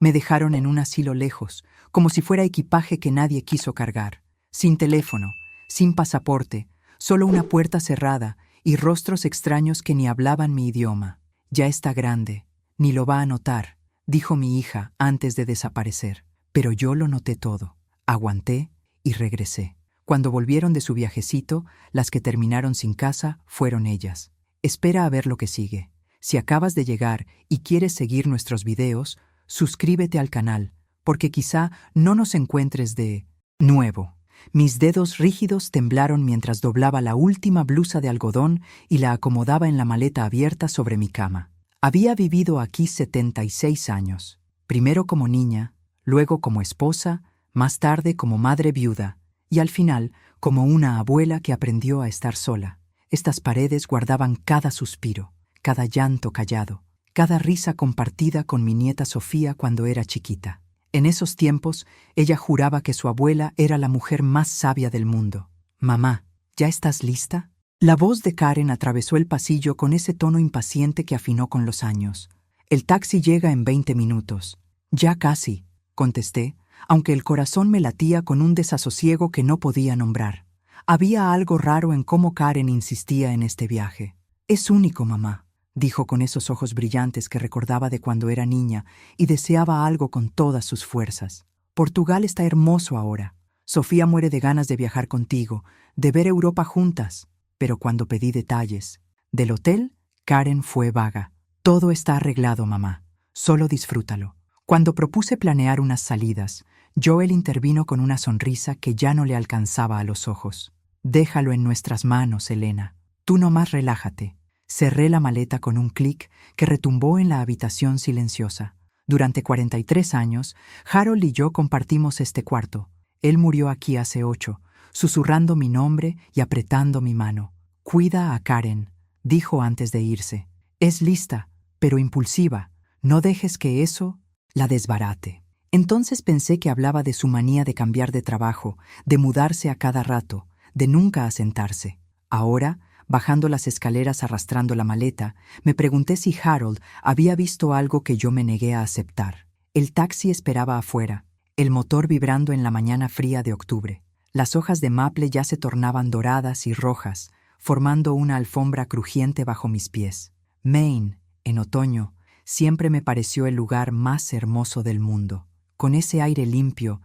Me dejaron en un asilo lejos, como si fuera equipaje que nadie quiso cargar, sin teléfono, sin pasaporte, solo una puerta cerrada y rostros extraños que ni hablaban mi idioma. Ya está grande, ni lo va a notar, dijo mi hija antes de desaparecer. Pero yo lo noté todo. Aguanté y regresé. Cuando volvieron de su viajecito, las que terminaron sin casa fueron ellas. Espera a ver lo que sigue. Si acabas de llegar y quieres seguir nuestros videos, suscríbete al canal, porque quizá no nos encuentres de nuevo. Mis dedos rígidos temblaron mientras doblaba la última blusa de algodón y la acomodaba en la maleta abierta sobre mi cama. Había vivido aquí 76 años, primero como niña, luego como esposa, más tarde como madre viuda, y al final como una abuela que aprendió a estar sola. Estas paredes guardaban cada suspiro, cada llanto callado, cada risa compartida con mi nieta Sofía cuando era chiquita. En esos tiempos, ella juraba que su abuela era la mujer más sabia del mundo. «Mamá, ¿ya estás lista?» La voz de Karen atravesó el pasillo con ese tono impaciente que afinó con los años. «El taxi llega en 20 minutos». «Ya casi», contesté, aunque el corazón me latía con un desasosiego que no podía nombrar. Había algo raro en cómo Karen insistía en este viaje. «Es único, mamá», dijo con esos ojos brillantes que recordaba de cuando era niña y deseaba algo con todas sus fuerzas. «Portugal está hermoso ahora. Sofía muere de ganas de viajar contigo, de ver Europa juntas». Pero cuando pedí detalles del hotel, Karen fue vaga. «Todo está arreglado, mamá. Solo disfrútalo». Cuando propuse planear unas salidas, Joel intervino con una sonrisa que ya no le alcanzaba a los ojos. «Déjalo en nuestras manos, Elena. Tú nomás relájate». Cerré la maleta con un clic que retumbó en la habitación silenciosa. Durante 43 años, Harold y yo compartimos este cuarto. Él murió aquí hace 8, susurrando mi nombre y apretando mi mano. «Cuida a Karen», dijo antes de irse. «Es lista, pero impulsiva. No dejes que eso la desbarate». Entonces pensé que hablaba de su manía de cambiar de trabajo, de mudarse a cada rato, de nunca asentarse. Ahora, bajando las escaleras arrastrando la maleta, me pregunté si Harold había visto algo que yo me negué a aceptar. El taxi esperaba afuera, el motor vibrando en la mañana fría de octubre. Las hojas de maple ya se tornaban doradas y rojas, formando una alfombra crujiente bajo mis pies. Maine, en otoño, siempre me pareció el lugar más hermoso del mundo, con ese aire limpio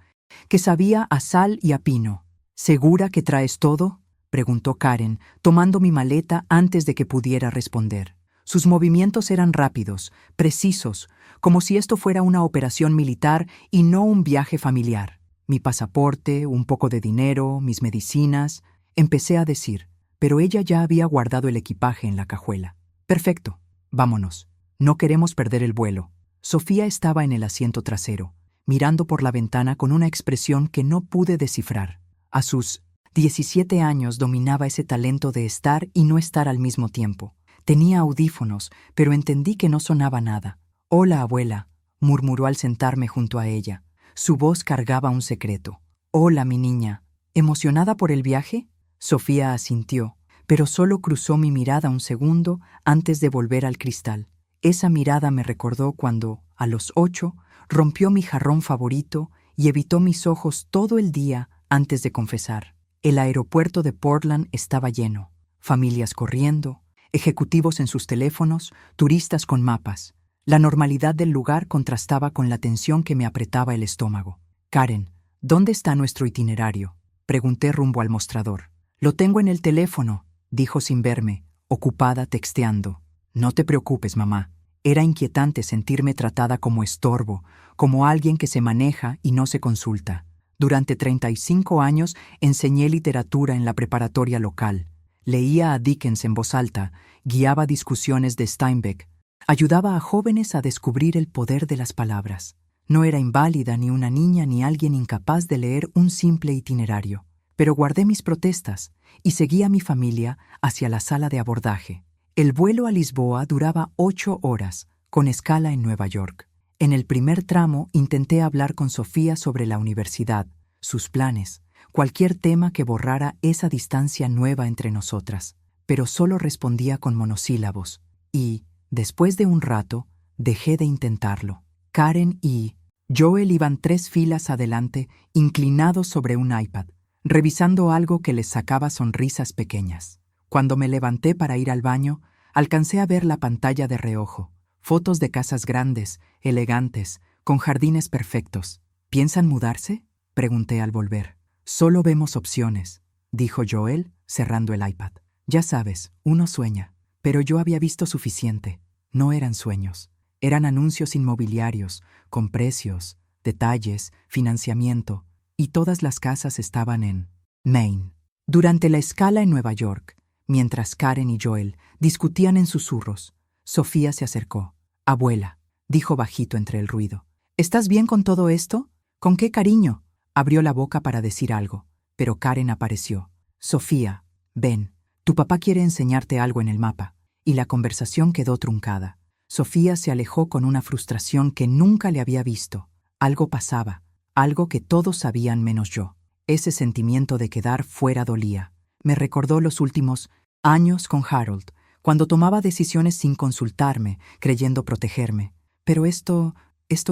que sabía a sal y a pino. «¿Segura que traes todo?», preguntó Karen, tomando mi maleta antes de que pudiera responder. Sus movimientos eran rápidos, precisos, como si esto fuera una operación militar y no un viaje familiar. «Mi pasaporte, un poco de dinero, mis medicinas», empecé a decir, pero ella ya había guardado el equipaje en la cajuela. «Perfecto, vámonos. No queremos perder el vuelo». Sofía estaba en el asiento trasero, mirando por la ventana con una expresión que no pude descifrar. A sus 17 años dominaba ese talento de estar y no estar al mismo tiempo. Tenía audífonos, pero entendí que no sonaba nada. «Hola, abuela», murmuró al sentarme junto a ella. Su voz cargaba un secreto. «Hola, mi niña». ¿Emocionada por el viaje? Sofía asintió, pero solo cruzó mi mirada un segundo antes de volver al cristal. Esa mirada me recordó cuando, a los 8, rompió mi jarrón favorito y evitó mis ojos todo el día antes de confesar. El aeropuerto de Portland estaba lleno. Familias corriendo, ejecutivos en sus teléfonos, turistas con mapas. La normalidad del lugar contrastaba con la tensión que me apretaba el estómago. «Karen, ¿dónde está nuestro itinerario?», pregunté rumbo al mostrador. «Lo tengo en el teléfono», dijo sin verme, ocupada texteando. «No te preocupes, mamá». Era inquietante sentirme tratada como estorbo, como alguien que se maneja y no se consulta. Durante 35 años enseñé literatura en la preparatoria local. Leía a Dickens en voz alta, guiaba discusiones de Steinbeck, ayudaba a jóvenes a descubrir el poder de las palabras. No era inválida ni una niña ni alguien incapaz de leer un simple itinerario, pero guardé mis protestas y seguí a mi familia hacia la sala de abordaje. El vuelo a Lisboa duraba 8 horas, con escala en Nueva York. En el primer tramo intenté hablar con Sofía sobre la universidad, sus planes, cualquier tema que borrara esa distancia nueva entre nosotras, pero solo respondía con monosílabos, y, después de un rato, dejé de intentarlo. Karen y Joel iban 3 filas adelante, inclinados sobre un iPad, revisando algo que les sacaba sonrisas pequeñas. Cuando me levanté para ir al baño, alcancé a ver la pantalla de reojo. Fotos de casas grandes, elegantes, con jardines perfectos. ¿Piensan mudarse?, pregunté al volver. Solo vemos opciones, dijo Joel, cerrando el iPad. Ya sabes, uno sueña. Pero yo había visto suficiente. No eran sueños. Eran anuncios inmobiliarios, con precios, detalles, financiamiento, y todas las casas estaban en Maine. Durante la escala en Nueva York, mientras Karen y Joel discutían en susurros, Sofía se acercó. «Abuela», dijo bajito entre el ruido. «¿Estás bien con todo esto? ¿Con qué cariño?» Abrió la boca para decir algo, pero Karen apareció. «Sofía, ven, tu papá quiere enseñarte algo en el mapa». Y la conversación quedó truncada. Sofía se alejó con una frustración que nunca le había visto. Algo pasaba, algo que todos sabían menos yo. Ese sentimiento de quedar fuera dolía. Me recordó los últimos años con Harold, cuando tomaba decisiones sin consultarme, creyendo protegerme. Pero esto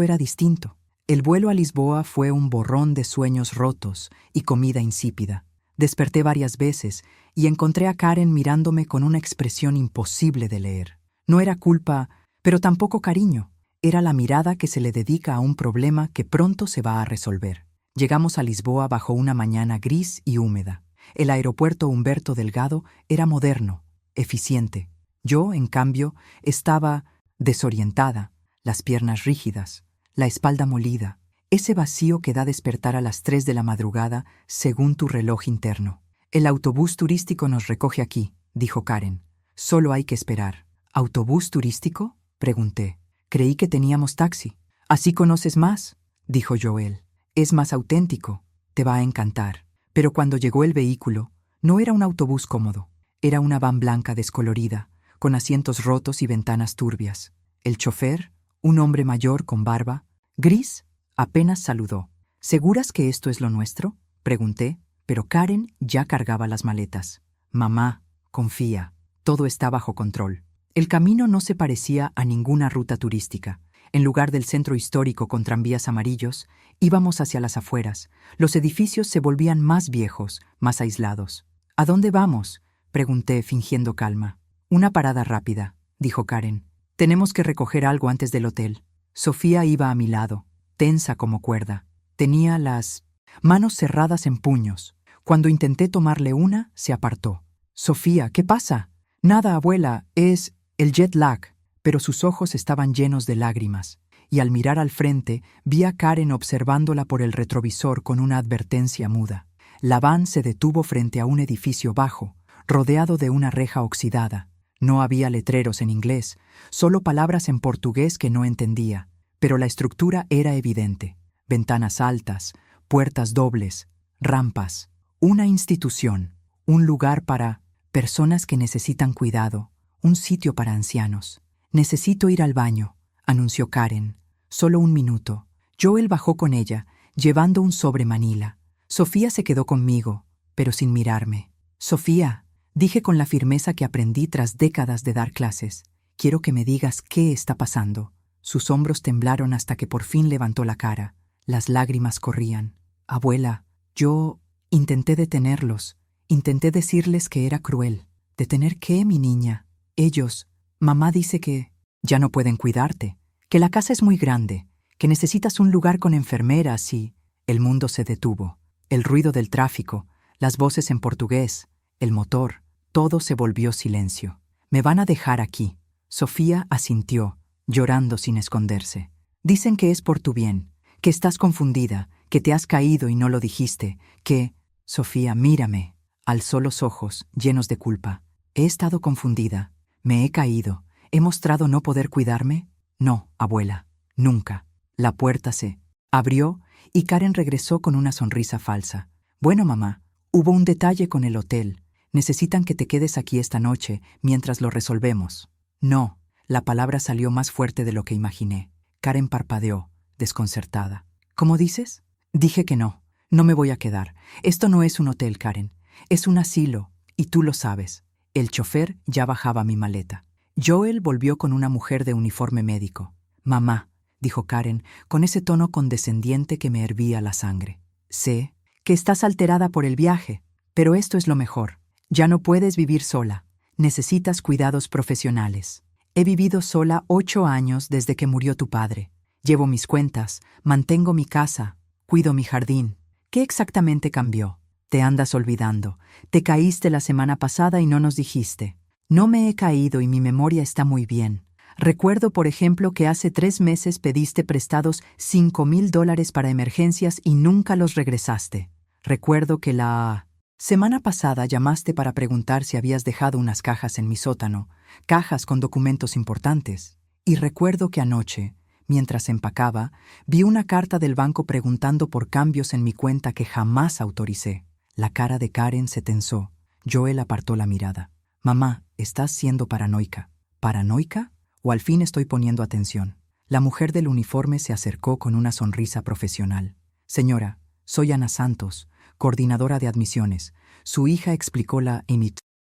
era distinto. El vuelo a Lisboa fue un borrón de sueños rotos y comida insípida. Desperté varias veces y encontré a Karen mirándome con una expresión imposible de leer. No era culpa, pero tampoco cariño. Era la mirada que se le dedica a un problema que pronto se va a resolver. Llegamos a Lisboa bajo una mañana gris y húmeda. El aeropuerto Humberto Delgado era moderno, eficiente. Yo, en cambio, estaba desorientada, las piernas rígidas, la espalda molida. Ese vacío que da despertar a las 3 de la madrugada según tu reloj interno. «El autobús turístico nos recoge aquí», dijo Karen. «Solo hay que esperar». «¿Autobús turístico?», pregunté. «Creí que teníamos taxi». «Así conoces más», dijo Joel. «Es más auténtico. Te va a encantar». Pero cuando llegó el vehículo, no era un autobús cómodo. Era una van blanca descolorida, con asientos rotos y ventanas turbias. El chofer, un hombre mayor con barba, gris, apenas saludó. «¿Seguras que esto es lo nuestro?», pregunté, pero Karen ya cargaba las maletas. «Mamá, confía, todo está bajo control». El camino no se parecía a ninguna ruta turística. En lugar del centro histórico con tranvías amarillos, íbamos hacia las afueras. Los edificios se volvían más viejos, más aislados. «¿A dónde vamos?», pregunté, fingiendo calma. «Una parada rápida», dijo Karen. «Tenemos que recoger algo antes del hotel». Sofía iba a mi lado, tensa como cuerda. Tenía las manos cerradas en puños. Cuando intenté tomarle una, se apartó. «Sofía, ¿qué pasa?» «Nada, abuela, es el jet lag». Pero sus ojos estaban llenos de lágrimas, y al mirar al frente vi a Karen observándola por el retrovisor con una advertencia muda. La van se detuvo frente a un edificio bajo, rodeado de una reja oxidada. No había letreros en inglés, solo palabras en portugués que no entendía, pero la estructura era evidente. Ventanas altas, puertas dobles, rampas. Una institución, un lugar para personas que necesitan cuidado, un sitio para ancianos. «Necesito ir al baño», anunció Karen. «Solo un minuto». Joel bajó con ella, llevando un sobre manila. Sofía se quedó conmigo, pero sin mirarme. «Sofía», dije con la firmeza que aprendí tras décadas de dar clases, «quiero que me digas qué está pasando». Sus hombros temblaron hasta que por fin levantó la cara. Las lágrimas corrían. «Abuela, yo intenté detenerlos. Intenté decirles que era cruel». «¿Detener qué, mi niña?» «Ellos. Mamá dice que ya no pueden cuidarte, que la casa es muy grande, que necesitas un lugar con enfermeras y...» El mundo se detuvo. El ruido del tráfico, las voces en portugués, el motor, todo se volvió silencio. «Me van a dejar aquí». Sofía asintió, llorando sin esconderse. «Dicen que es por tu bien, que estás confundida, que te has caído y no lo dijiste, que...» «Sofía, mírame». Alzó los ojos, llenos de culpa. «He estado confundida. ¿Me he caído? ¿He mostrado no poder cuidarme?» «No, abuela, nunca». La puerta se abrió y Karen regresó con una sonrisa falsa. «Bueno, mamá, hubo un detalle con el hotel. Necesitan que te quedes aquí esta noche mientras lo resolvemos». «No». La palabra salió más fuerte de lo que imaginé. Karen parpadeó, desconcertada. «¿Cómo dices?» «Dije que no. No me voy a quedar. Esto no es un hotel, Karen. Es un asilo, y tú lo sabes». El chofer ya bajaba mi maleta. Joel volvió con una mujer de uniforme médico. «Mamá», dijo Karen, con ese tono condescendiente que me hervía la sangre. Sé que estás alterada por el viaje, pero esto es lo mejor. Ya no puedes vivir sola. Necesitas cuidados profesionales. He vivido sola 8 años desde que murió tu padre. Llevo mis cuentas, mantengo mi casa, cuido mi jardín. ¿Qué exactamente cambió? Te andas olvidando. Te caíste la semana pasada y no nos dijiste. No me he caído y mi memoria está muy bien. Recuerdo, por ejemplo, que hace 3 meses pediste prestados $5,000 para emergencias y nunca los regresaste. Recuerdo que la semana pasada llamaste para preguntar si habías dejado unas cajas en mi sótano, cajas con documentos importantes. Y recuerdo que anoche, mientras empacaba, vi una carta del banco preguntando por cambios en mi cuenta que jamás autoricé. La cara de Karen se tensó. Joel apartó la mirada. Mamá, estás siendo paranoica. ¿Paranoica? ¿O al fin estoy poniendo atención? La mujer del uniforme se acercó con una sonrisa profesional. Señora, soy Ana Santos, coordinadora de admisiones. Su hija explicó la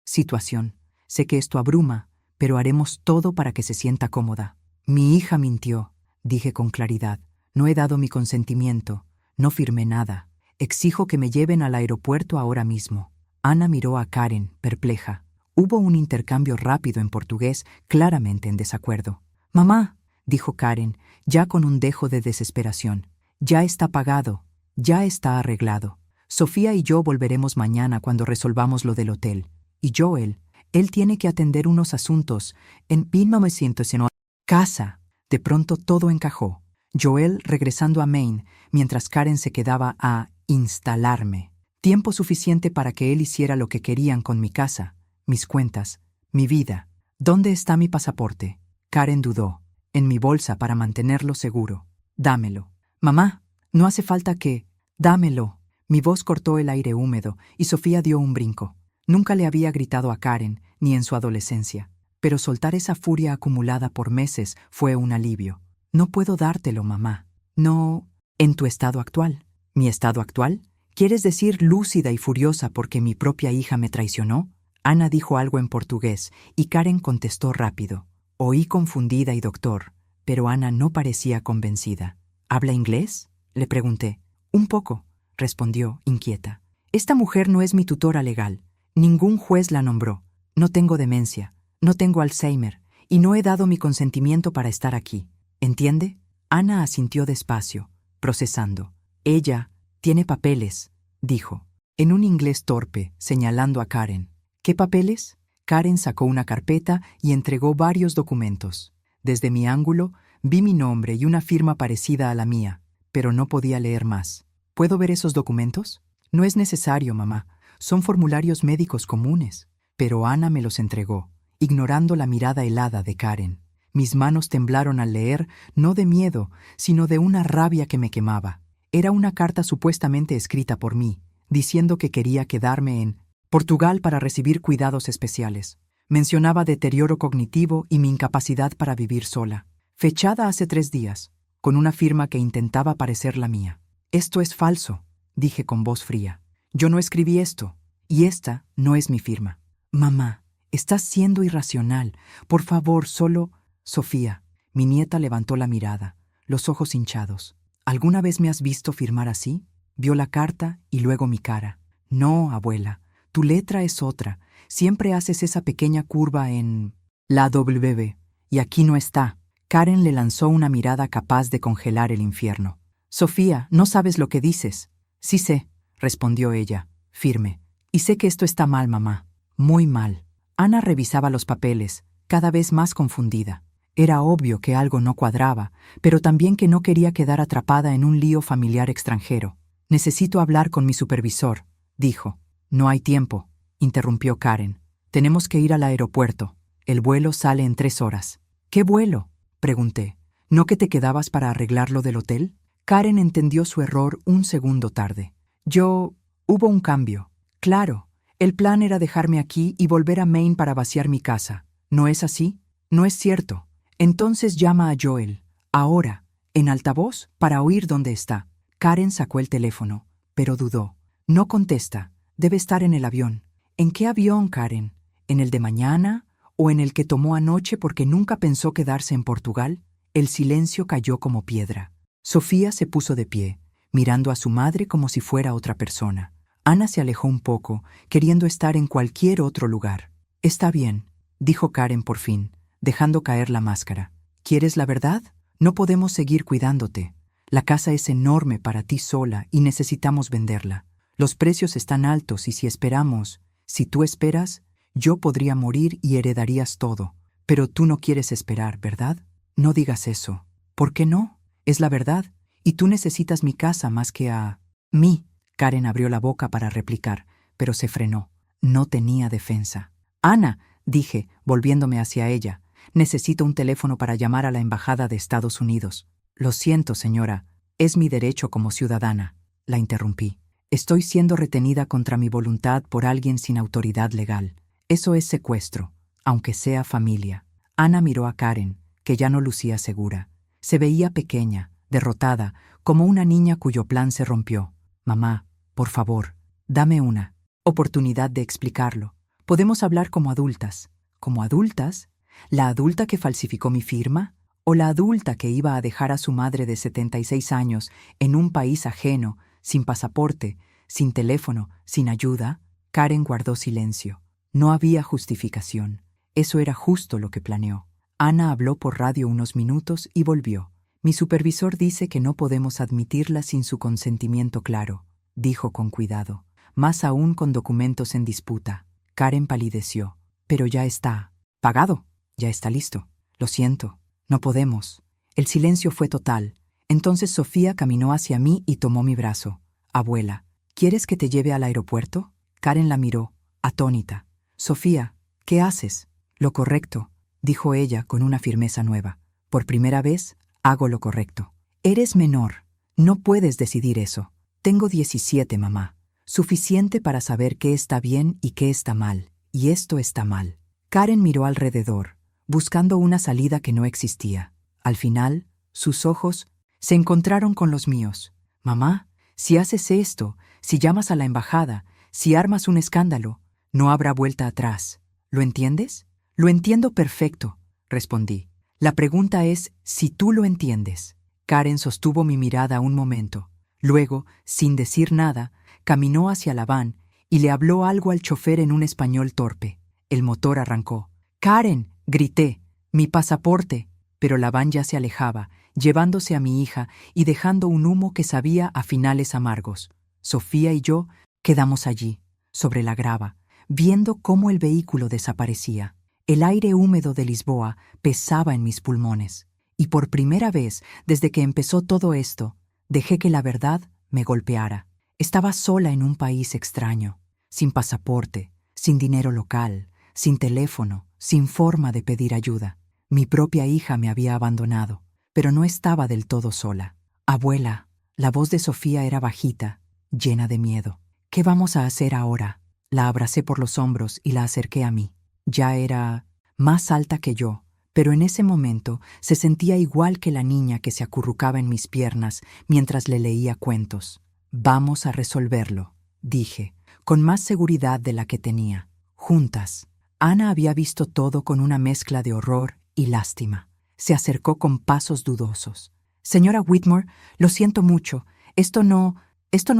situación. Sé que esto abruma, pero haremos todo para que se sienta cómoda. Mi hija mintió, dije con claridad. No he dado mi consentimiento. No firmé nada. Exijo que me lleven al aeropuerto ahora mismo. Ana miró a Karen, perpleja. Hubo un intercambio rápido en portugués, claramente en desacuerdo. Mamá, dijo Karen, ya con un dejo de desesperación. Ya está pagado, ya está arreglado. Sofía y yo volveremos mañana cuando resolvamos lo del hotel. Y Joel, él tiene que atender unos asuntos en 1909. Casa. De pronto todo encajó. Joel regresando a Maine, mientras Karen se quedaba a instalarme. Tiempo suficiente para que él hiciera lo que querían con mi casa, mis cuentas, mi vida. ¿Dónde está mi pasaporte? Karen dudó. En mi bolsa para mantenerlo seguro. Dámelo. Mamá, no hace falta que... Dámelo. Mi voz cortó el aire húmedo y Sofía dio un brinco. Nunca le había gritado a Karen, ni en su adolescencia. Pero soltar esa furia acumulada por meses fue un alivio. No puedo dártelo, mamá. No... ¿En tu estado actual? ¿Mi estado actual? ¿Quieres decir lúcida y furiosa porque mi propia hija me traicionó? Ana dijo algo en portugués y Karen contestó rápido. Oí confundida y doctor, pero Ana no parecía convencida. ¿Habla inglés? Le pregunté. Un poco, respondió, inquieta. Esta mujer no es mi tutora legal. Ningún juez la nombró. No tengo demencia, no tengo Alzheimer y no he dado mi consentimiento para estar aquí. ¿Entiende? Ana asintió despacio, procesando. Ella tiene papeles, dijo, en un inglés torpe, señalando a Karen. ¿Qué papeles? Karen sacó una carpeta y entregó varios documentos. Desde mi ángulo, vi mi nombre y una firma parecida a la mía, pero no podía leer más. ¿Puedo ver esos documentos? No es necesario, mamá. Son formularios médicos comunes. Pero Ana me los entregó, ignorando la mirada helada de Karen. Mis manos temblaron al leer, no de miedo, sino de una rabia que me quemaba. Era una carta supuestamente escrita por mí, diciendo que quería quedarme en Portugal para recibir cuidados especiales. Mencionaba deterioro cognitivo y mi incapacidad para vivir sola. Fechada hace 3 días, con una firma que intentaba parecer la mía. Esto es falso, dije con voz fría. Yo no escribí esto, y esta no es mi firma. Mamá, estás siendo irracional. Por favor, solo... Sofía, mi nieta levantó la mirada, los ojos hinchados. ¿Alguna vez me has visto firmar así? Vio la carta y luego mi cara. No, abuela. Tu letra es otra. Siempre haces esa pequeña curva en la W, y aquí no está. Karen le lanzó una mirada capaz de congelar el infierno. Sofía, no sabes lo que dices. Sí sé, respondió ella, firme. Y sé que esto está mal, mamá. Muy mal. Ana revisaba los papeles, cada vez más confundida. Era obvio que algo no cuadraba, pero también que no quería quedar atrapada en un lío familiar extranjero. Necesito hablar con mi supervisor, dijo. No hay tiempo, interrumpió Karen. Tenemos que ir al aeropuerto. El vuelo sale en 3 horas. ¿Qué vuelo?, pregunté. ¿No que te quedabas para arreglar lo del hotel? Karen entendió su error un segundo tarde. Hubo un cambio. Claro, el plan era dejarme aquí y volver a Maine para vaciar mi casa. ¿No es así? No es cierto. Entonces llama a Joel, ahora, en altavoz, para oír dónde está. Karen sacó el teléfono, pero dudó. No contesta. Debe estar en el avión. ¿En qué avión, Karen? ¿En el de mañana? ¿O en el que tomó anoche porque nunca pensó quedarse en Portugal? El silencio cayó como piedra. Sofía se puso de pie, mirando a su madre como si fuera otra persona. Ana se alejó un poco, queriendo estar en cualquier otro lugar. «Está bien», dijo Karen por fin, dejando caer la máscara. «¿Quieres la verdad? No podemos seguir cuidándote. La casa es enorme para ti sola y necesitamos venderla. Los precios están altos y si tú esperas, yo podría morir y heredarías todo. Pero tú no quieres esperar, ¿verdad? No digas eso. ¿Por qué no? Es la verdad. Y tú necesitas mi casa más que a mí». Karen abrió la boca para replicar, pero se frenó. No tenía defensa. «Ana», dije, volviéndome hacia ella, «necesito un teléfono para llamar a la Embajada de Estados Unidos». «Lo siento, señora. Es mi derecho como ciudadana», la interrumpí. «Estoy siendo retenida contra mi voluntad por alguien sin autoridad legal. Eso es secuestro, aunque sea familia». Ana miró a Karen, que ya no lucía segura. Se veía pequeña, derrotada, como una niña cuyo plan se rompió. «Mamá, por favor, dame una oportunidad de explicarlo. Podemos hablar como adultas». «¿Como adultas? ¿La adulta que falsificó mi firma? ¿O la adulta que iba a dejar a su madre de 76 años en un país ajeno, sin pasaporte, sin teléfono, sin ayuda?» Karen guardó silencio. No había justificación. Eso era justo lo que planeó. Ana habló por radio unos minutos y volvió. «Mi supervisor dice que no podemos admitirla sin su consentimiento claro», dijo con cuidado. «Más aún con documentos en disputa». Karen palideció. «Pero ya está pagado. Ya está listo. Lo siento. No podemos». El silencio fue total. Entonces Sofía caminó hacia mí y tomó mi brazo. «Abuela, ¿quieres que te lleve al aeropuerto?» Karen la miró, atónita. «Sofía, ¿qué haces?» «Lo correcto», dijo ella con una firmeza nueva. «Por primera vez, hago lo correcto». «Eres menor. No puedes decidir eso». «Tengo 17, mamá. Suficiente para saber qué está bien y qué está mal. Y esto está mal». Karen miró alrededor, buscando una salida que no existía. Al final, sus ojos se encontraron con los míos. «Mamá, si haces esto, si llamas a la embajada, si armas un escándalo, no habrá vuelta atrás. ¿Lo entiendes?» «Lo entiendo perfecto», respondí. «La pregunta es si tú lo entiendes». Karen sostuvo mi mirada un momento. Luego, sin decir nada, caminó hacia la van y le habló algo al chofer en un español torpe. El motor arrancó. «¡Karen!», grité. «¡Mi pasaporte!». Pero la van ya se alejaba, llevándose a mi hija y dejando un humo que sabía a finales amargos. Sofía y yo quedamos allí, sobre la grava, viendo cómo el vehículo desaparecía. El aire húmedo de Lisboa pesaba en mis pulmones. Y por primera vez, desde que empezó todo esto, dejé que la verdad me golpeara. Estaba sola en un país extraño, sin pasaporte, sin dinero local, sin teléfono, sin forma de pedir ayuda. Mi propia hija me había abandonado, pero no estaba del todo sola. «Abuela», la voz de Sofía era bajita, llena de miedo. «¿Qué vamos a hacer ahora?» La abracé por los hombros y la acerqué a mí. Ya era más alta que yo, pero en ese momento se sentía igual que la niña que se acurrucaba en mis piernas mientras le leía cuentos. «Vamos a resolverlo», dije, con más seguridad de la que tenía. «Juntas». Ana había visto todo con una mezcla de horror y lástima. Se acercó con pasos dudosos. «Señora Whitmore, lo siento mucho. Esto no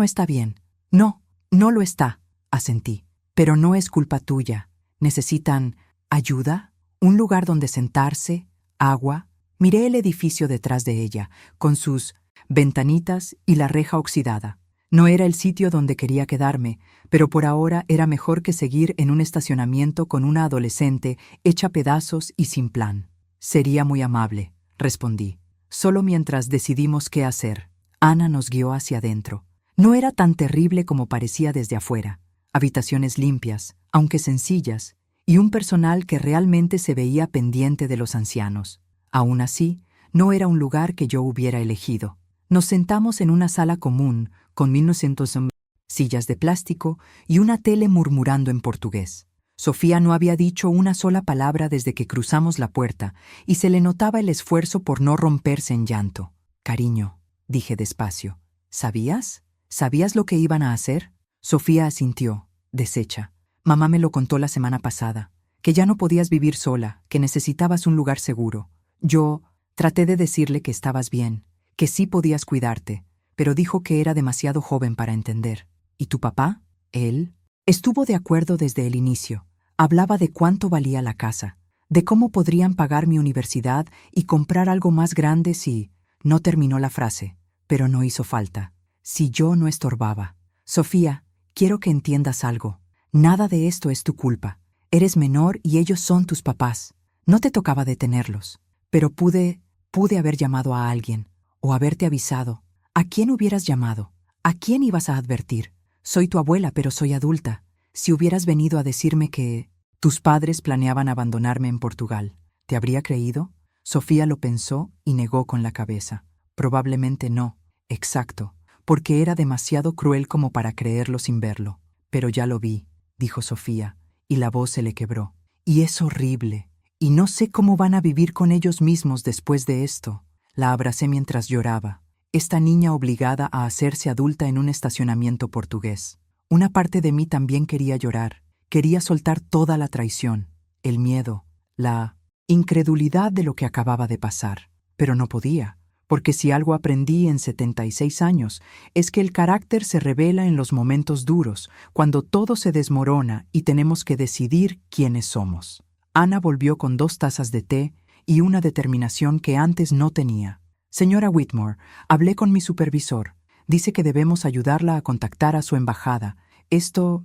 está bien». «No, no lo está», asentí. «Pero no es culpa tuya. ¿Necesitan ayuda? ¿Un lugar donde sentarse? ¿Agua?» Miré el edificio detrás de ella, con sus ventanitas y la reja oxidada. No era el sitio donde quería quedarme, pero por ahora era mejor que seguir en un estacionamiento con una adolescente hecha pedazos y sin plan. «Sería muy amable», respondí. Solo mientras decidimos qué hacer. Ana nos guió hacia adentro. No era tan terrible como parecía desde afuera. Habitaciones limpias, aunque sencillas, y un personal que realmente se veía pendiente de los ancianos. Aún así, no era un lugar que yo hubiera elegido. Nos sentamos en una sala común, con 1900 sillas de plástico y una tele murmurando en portugués. Sofía no había dicho una sola palabra desde que cruzamos la puerta, y se le notaba el esfuerzo por no romperse en llanto. «Cariño», dije despacio, «¿sabías? ¿Sabías lo que iban a hacer?» Sofía asintió, deshecha. «Mamá me lo contó la semana pasada, que ya no podías vivir sola, que necesitabas un lugar seguro. Yo Traté de decirle que estabas bien, que sí podías cuidarte, pero dijo que era demasiado joven para entender. ¿Y tu papá? Él estuvo de acuerdo desde el inicio. Hablaba de cuánto valía la casa, de cómo podrían pagar mi universidad y comprar algo más grande si... No terminó la frase, pero no hizo falta. Si yo no estorbaba. Sofía, quiero que entiendas algo. Nada de esto es tu culpa. Eres menor y ellos son tus papás. No te tocaba detenerlos. Pero pude haber llamado a alguien, o haberte avisado. ¿A quién hubieras llamado? ¿A quién ibas a advertir? Soy tu abuela, pero soy adulta. Si hubieras venido a decirme que tus padres planeaban abandonarme en Portugal, ¿te habría creído? Sofía lo pensó y negó con la cabeza. Probablemente no. Exacto, porque era demasiado cruel como para creerlo sin verlo. Pero ya lo vi, dijo Sofía, y la voz se le quebró. Y es horrible. Y no sé cómo van a vivir con ellos mismos después de esto. La abracé mientras lloraba. Esta niña obligada a hacerse adulta en un estacionamiento portugués. Una parte de mí también quería llorar. Quería soltar toda la traición, el miedo, la incredulidad de lo que acababa de pasar. Pero no podía, porque si algo aprendí en 76 años es que el carácter se revela en los momentos duros, cuando todo se desmorona y tenemos que decidir quiénes somos. Ana volvió con 2 tazas de té y una determinación que antes no tenía. Señora Whitmore, hablé con mi supervisor. Dice que debemos ayudarla a contactar a su embajada. Esto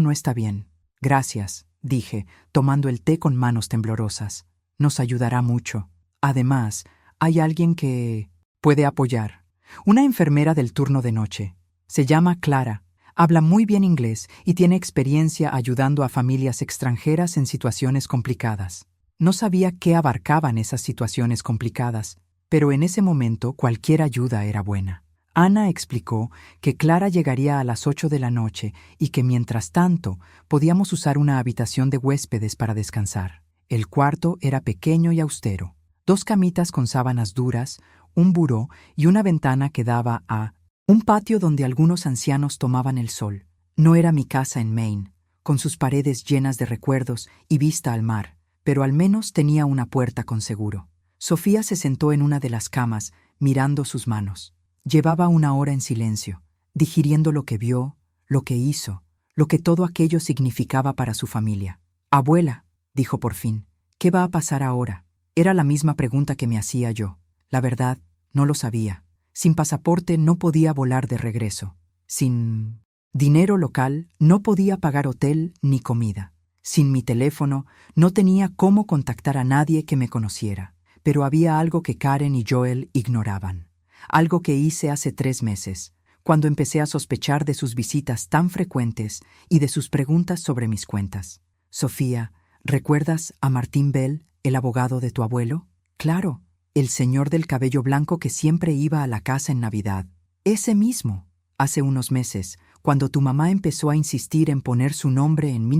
no está bien. Gracias, dije, tomando el té con manos temblorosas. Nos ayudará mucho. Además, hay alguien que puede apoyar. Una enfermera del turno de noche. Se llama Clara. Habla muy bien inglés y tiene experiencia ayudando a familias extranjeras en situaciones complicadas. No sabía qué abarcaban esas situaciones complicadas, pero en ese momento cualquier ayuda era buena. Ana explicó que Clara llegaría a las 8 de la noche y que mientras tanto podíamos usar una habitación de huéspedes para descansar. El cuarto era pequeño y austero. 2 camitas con sábanas duras, un buró y una ventana que daba a un patio donde algunos ancianos tomaban el sol. No era mi casa en Maine, con sus paredes llenas de recuerdos y vista al mar, pero al menos tenía una puerta con seguro. Sofía se sentó en una de las camas, mirando sus manos. Llevaba 1 hora en silencio, digiriendo lo que vio, lo que hizo, lo que todo aquello significaba para su familia. «Abuela», dijo por fin, «¿qué va a pasar ahora?» Era la misma pregunta que me hacía yo. La verdad, no lo sabía. Sin pasaporte no podía volar de regreso. Sin dinero local no podía pagar hotel ni comida. Sin mi teléfono no tenía cómo contactar a nadie que me conociera. Pero había algo que Karen y Joel ignoraban. Algo que hice hace 3 meses, cuando empecé a sospechar de sus visitas tan frecuentes y de sus preguntas sobre mis cuentas. Sofía, ¿recuerdas a Martín Bell, el abogado de tu abuelo? Claro. El señor del cabello blanco que siempre iba a la casa en Navidad. Ese mismo. Hace unos meses, cuando tu mamá empezó a insistir en poner su nombre en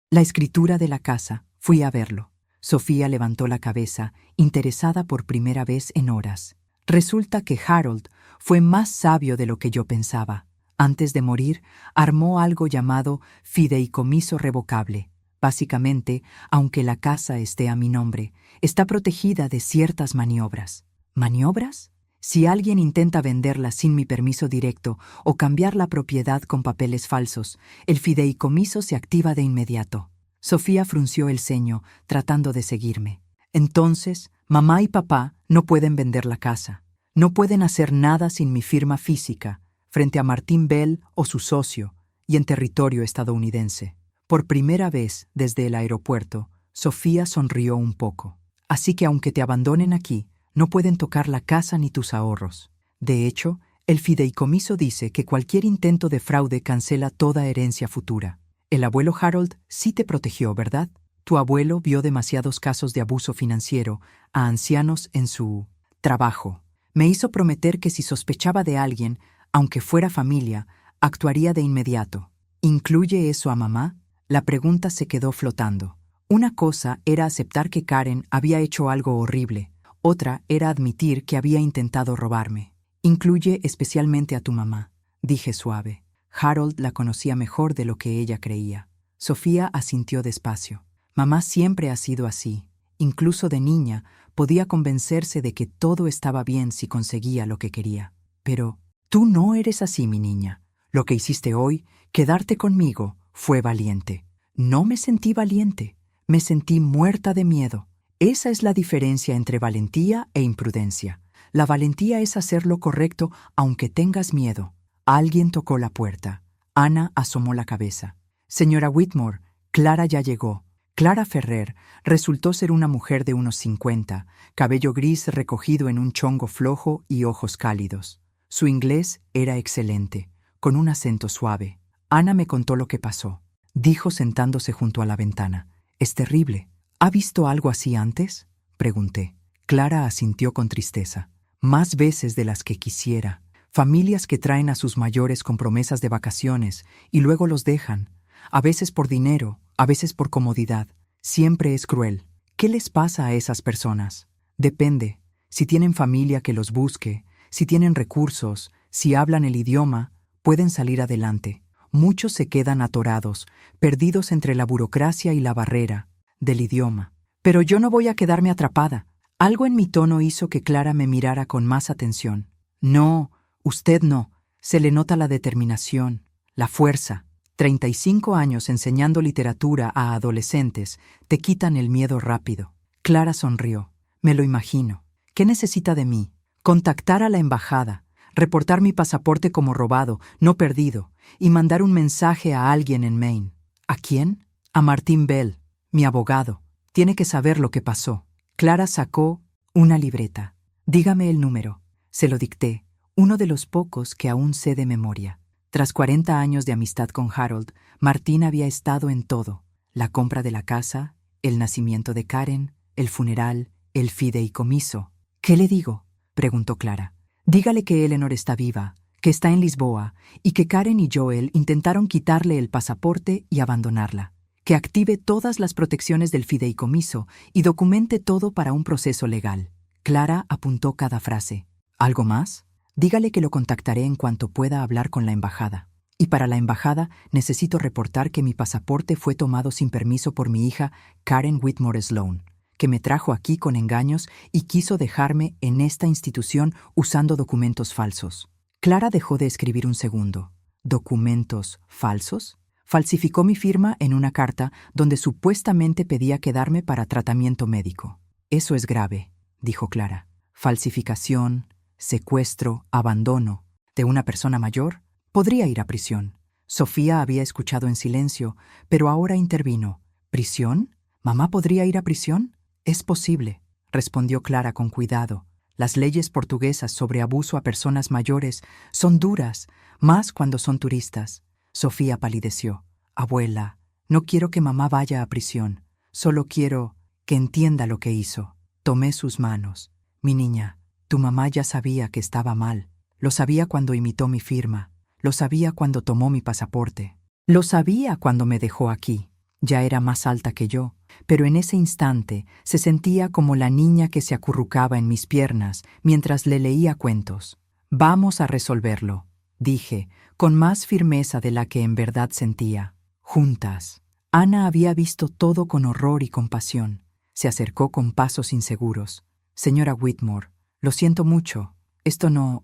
la escritura de la casa, fui a verlo. Sofía levantó la cabeza, interesada por primera vez en horas. Resulta que Harold fue más sabio de lo que yo pensaba. Antes de morir, armó algo llamado fideicomiso revocable. Básicamente, aunque la casa esté a mi nombre, está protegida de ciertas maniobras. ¿Maniobras? Si alguien intenta venderla sin mi permiso directo o cambiar la propiedad con papeles falsos, el fideicomiso se activa de inmediato. Sofía frunció el ceño, tratando de seguirme. Entonces, mamá y papá no pueden vender la casa. No pueden hacer nada sin mi firma física, frente a Martín Bell o su socio, y en territorio estadounidense. Por primera vez desde el aeropuerto, Sofía sonrió un poco. Así que aunque te abandonen aquí, no pueden tocar la casa ni tus ahorros. De hecho, el fideicomiso dice que cualquier intento de fraude cancela toda herencia futura. El abuelo Harold sí te protegió, ¿verdad? Tu abuelo vio demasiados casos de abuso financiero a ancianos en su trabajo. Me hizo prometer que si sospechaba de alguien, aunque fuera familia, actuaría de inmediato. ¿Incluye eso a mamá? La pregunta se quedó flotando. Una cosa era aceptar que Karen había hecho algo horrible. Otra era admitir que había intentado robarme. Incluye especialmente a tu mamá, dije suave. Harold la conocía mejor de lo que ella creía. Sofía asintió despacio. Mamá siempre ha sido así. Incluso de niña, podía convencerse de que todo estaba bien si conseguía lo que quería. Pero tú no eres así, mi niña. Lo que hiciste hoy, quedarte conmigo, fue valiente. No me sentí valiente, me sentí muerta de miedo. Esa es la diferencia entre valentía e imprudencia. La valentía es hacer lo correcto aunque tengas miedo. Alguien tocó la puerta. Ana asomó la cabeza. Señora Whitmore, Clara ya llegó. Clara Ferrer resultó ser una mujer de unos 50, cabello gris recogido en un chongo flojo y ojos cálidos. Su inglés era excelente, con un acento suave. Ana me contó lo que pasó. Dijo sentándose junto a la ventana. «Es terrible. ¿Ha visto algo así antes?», pregunté. Clara asintió con tristeza. «Más veces de las que quisiera. Familias que traen a sus mayores con promesas de vacaciones y luego los dejan. A veces por dinero, a veces por comodidad. Siempre es cruel. ¿Qué les pasa a esas personas? Depende. Si tienen familia que los busque, si tienen recursos, si hablan el idioma, pueden salir adelante. Muchos se quedan atorados, perdidos entre la burocracia y la barrera del idioma. Pero yo no voy a quedarme atrapada». Algo en mi tono hizo que Clara me mirara con más atención. «No, usted no. Se le nota la determinación, la fuerza. 35 años enseñando literatura a adolescentes te quitan el miedo rápido». Clara sonrió. «Me lo imagino. ¿Qué necesita de mí? Contactar a la embajada, reportar mi pasaporte como robado, no perdido, y mandar un mensaje a alguien en Maine». «¿A quién?». «A Martin Bell, mi abogado. Tiene que saber lo que pasó». Clara sacó una libreta. «Dígame el número». Se lo dicté, uno de los pocos que aún sé de memoria. Tras 40 años de amistad con Harold, Martín había estado en todo: la compra de la casa, el nacimiento de Karen, el funeral, el fideicomiso. «¿Qué le digo?», preguntó Clara. «Dígale que Eleanor está viva, que está en Lisboa y que Karen y Joel intentaron quitarle el pasaporte y abandonarla. Que active todas las protecciones del fideicomiso y documente todo para un proceso legal». Clara apuntó cada frase. «¿Algo más?». «Dígale que lo contactaré en cuanto pueda hablar con la embajada. Y para la embajada necesito reportar que mi pasaporte fue tomado sin permiso por mi hija Karen Whitmore Sloan, que me trajo aquí con engaños y quiso dejarme en esta institución usando documentos falsos». Clara dejó de escribir un segundo. ¿Documentos falsos? Falsificó mi firma en una carta donde supuestamente pedía quedarme para tratamiento médico. «Eso es grave», dijo Clara. «Falsificación, secuestro, abandono de una persona mayor, podría ir a prisión». Sofía había escuchado en silencio, pero ahora intervino. «¿Prisión? ¿Mamá podría ir a prisión?». «Es posible», respondió Clara con cuidado. «Las leyes portuguesas sobre abuso a personas mayores son duras, más cuando son turistas». Sofía palideció. «Abuela, no quiero que mamá vaya a prisión. Solo quiero que entienda lo que hizo». Tomé sus manos. «Mi niña, tu mamá ya sabía que estaba mal. Lo sabía cuando imitó mi firma. Lo sabía cuando tomó mi pasaporte. Lo sabía cuando me dejó aquí. Ya era más alta que yo, pero en ese instante se sentía como la niña que se acurrucaba en mis piernas mientras le leía cuentos. Vamos a resolverlo», dije, con más firmeza de la que en verdad sentía. «Juntas». Ana había visto todo con horror y compasión. Se acercó con pasos inseguros. «Señora Whitmore, lo siento mucho. Esto no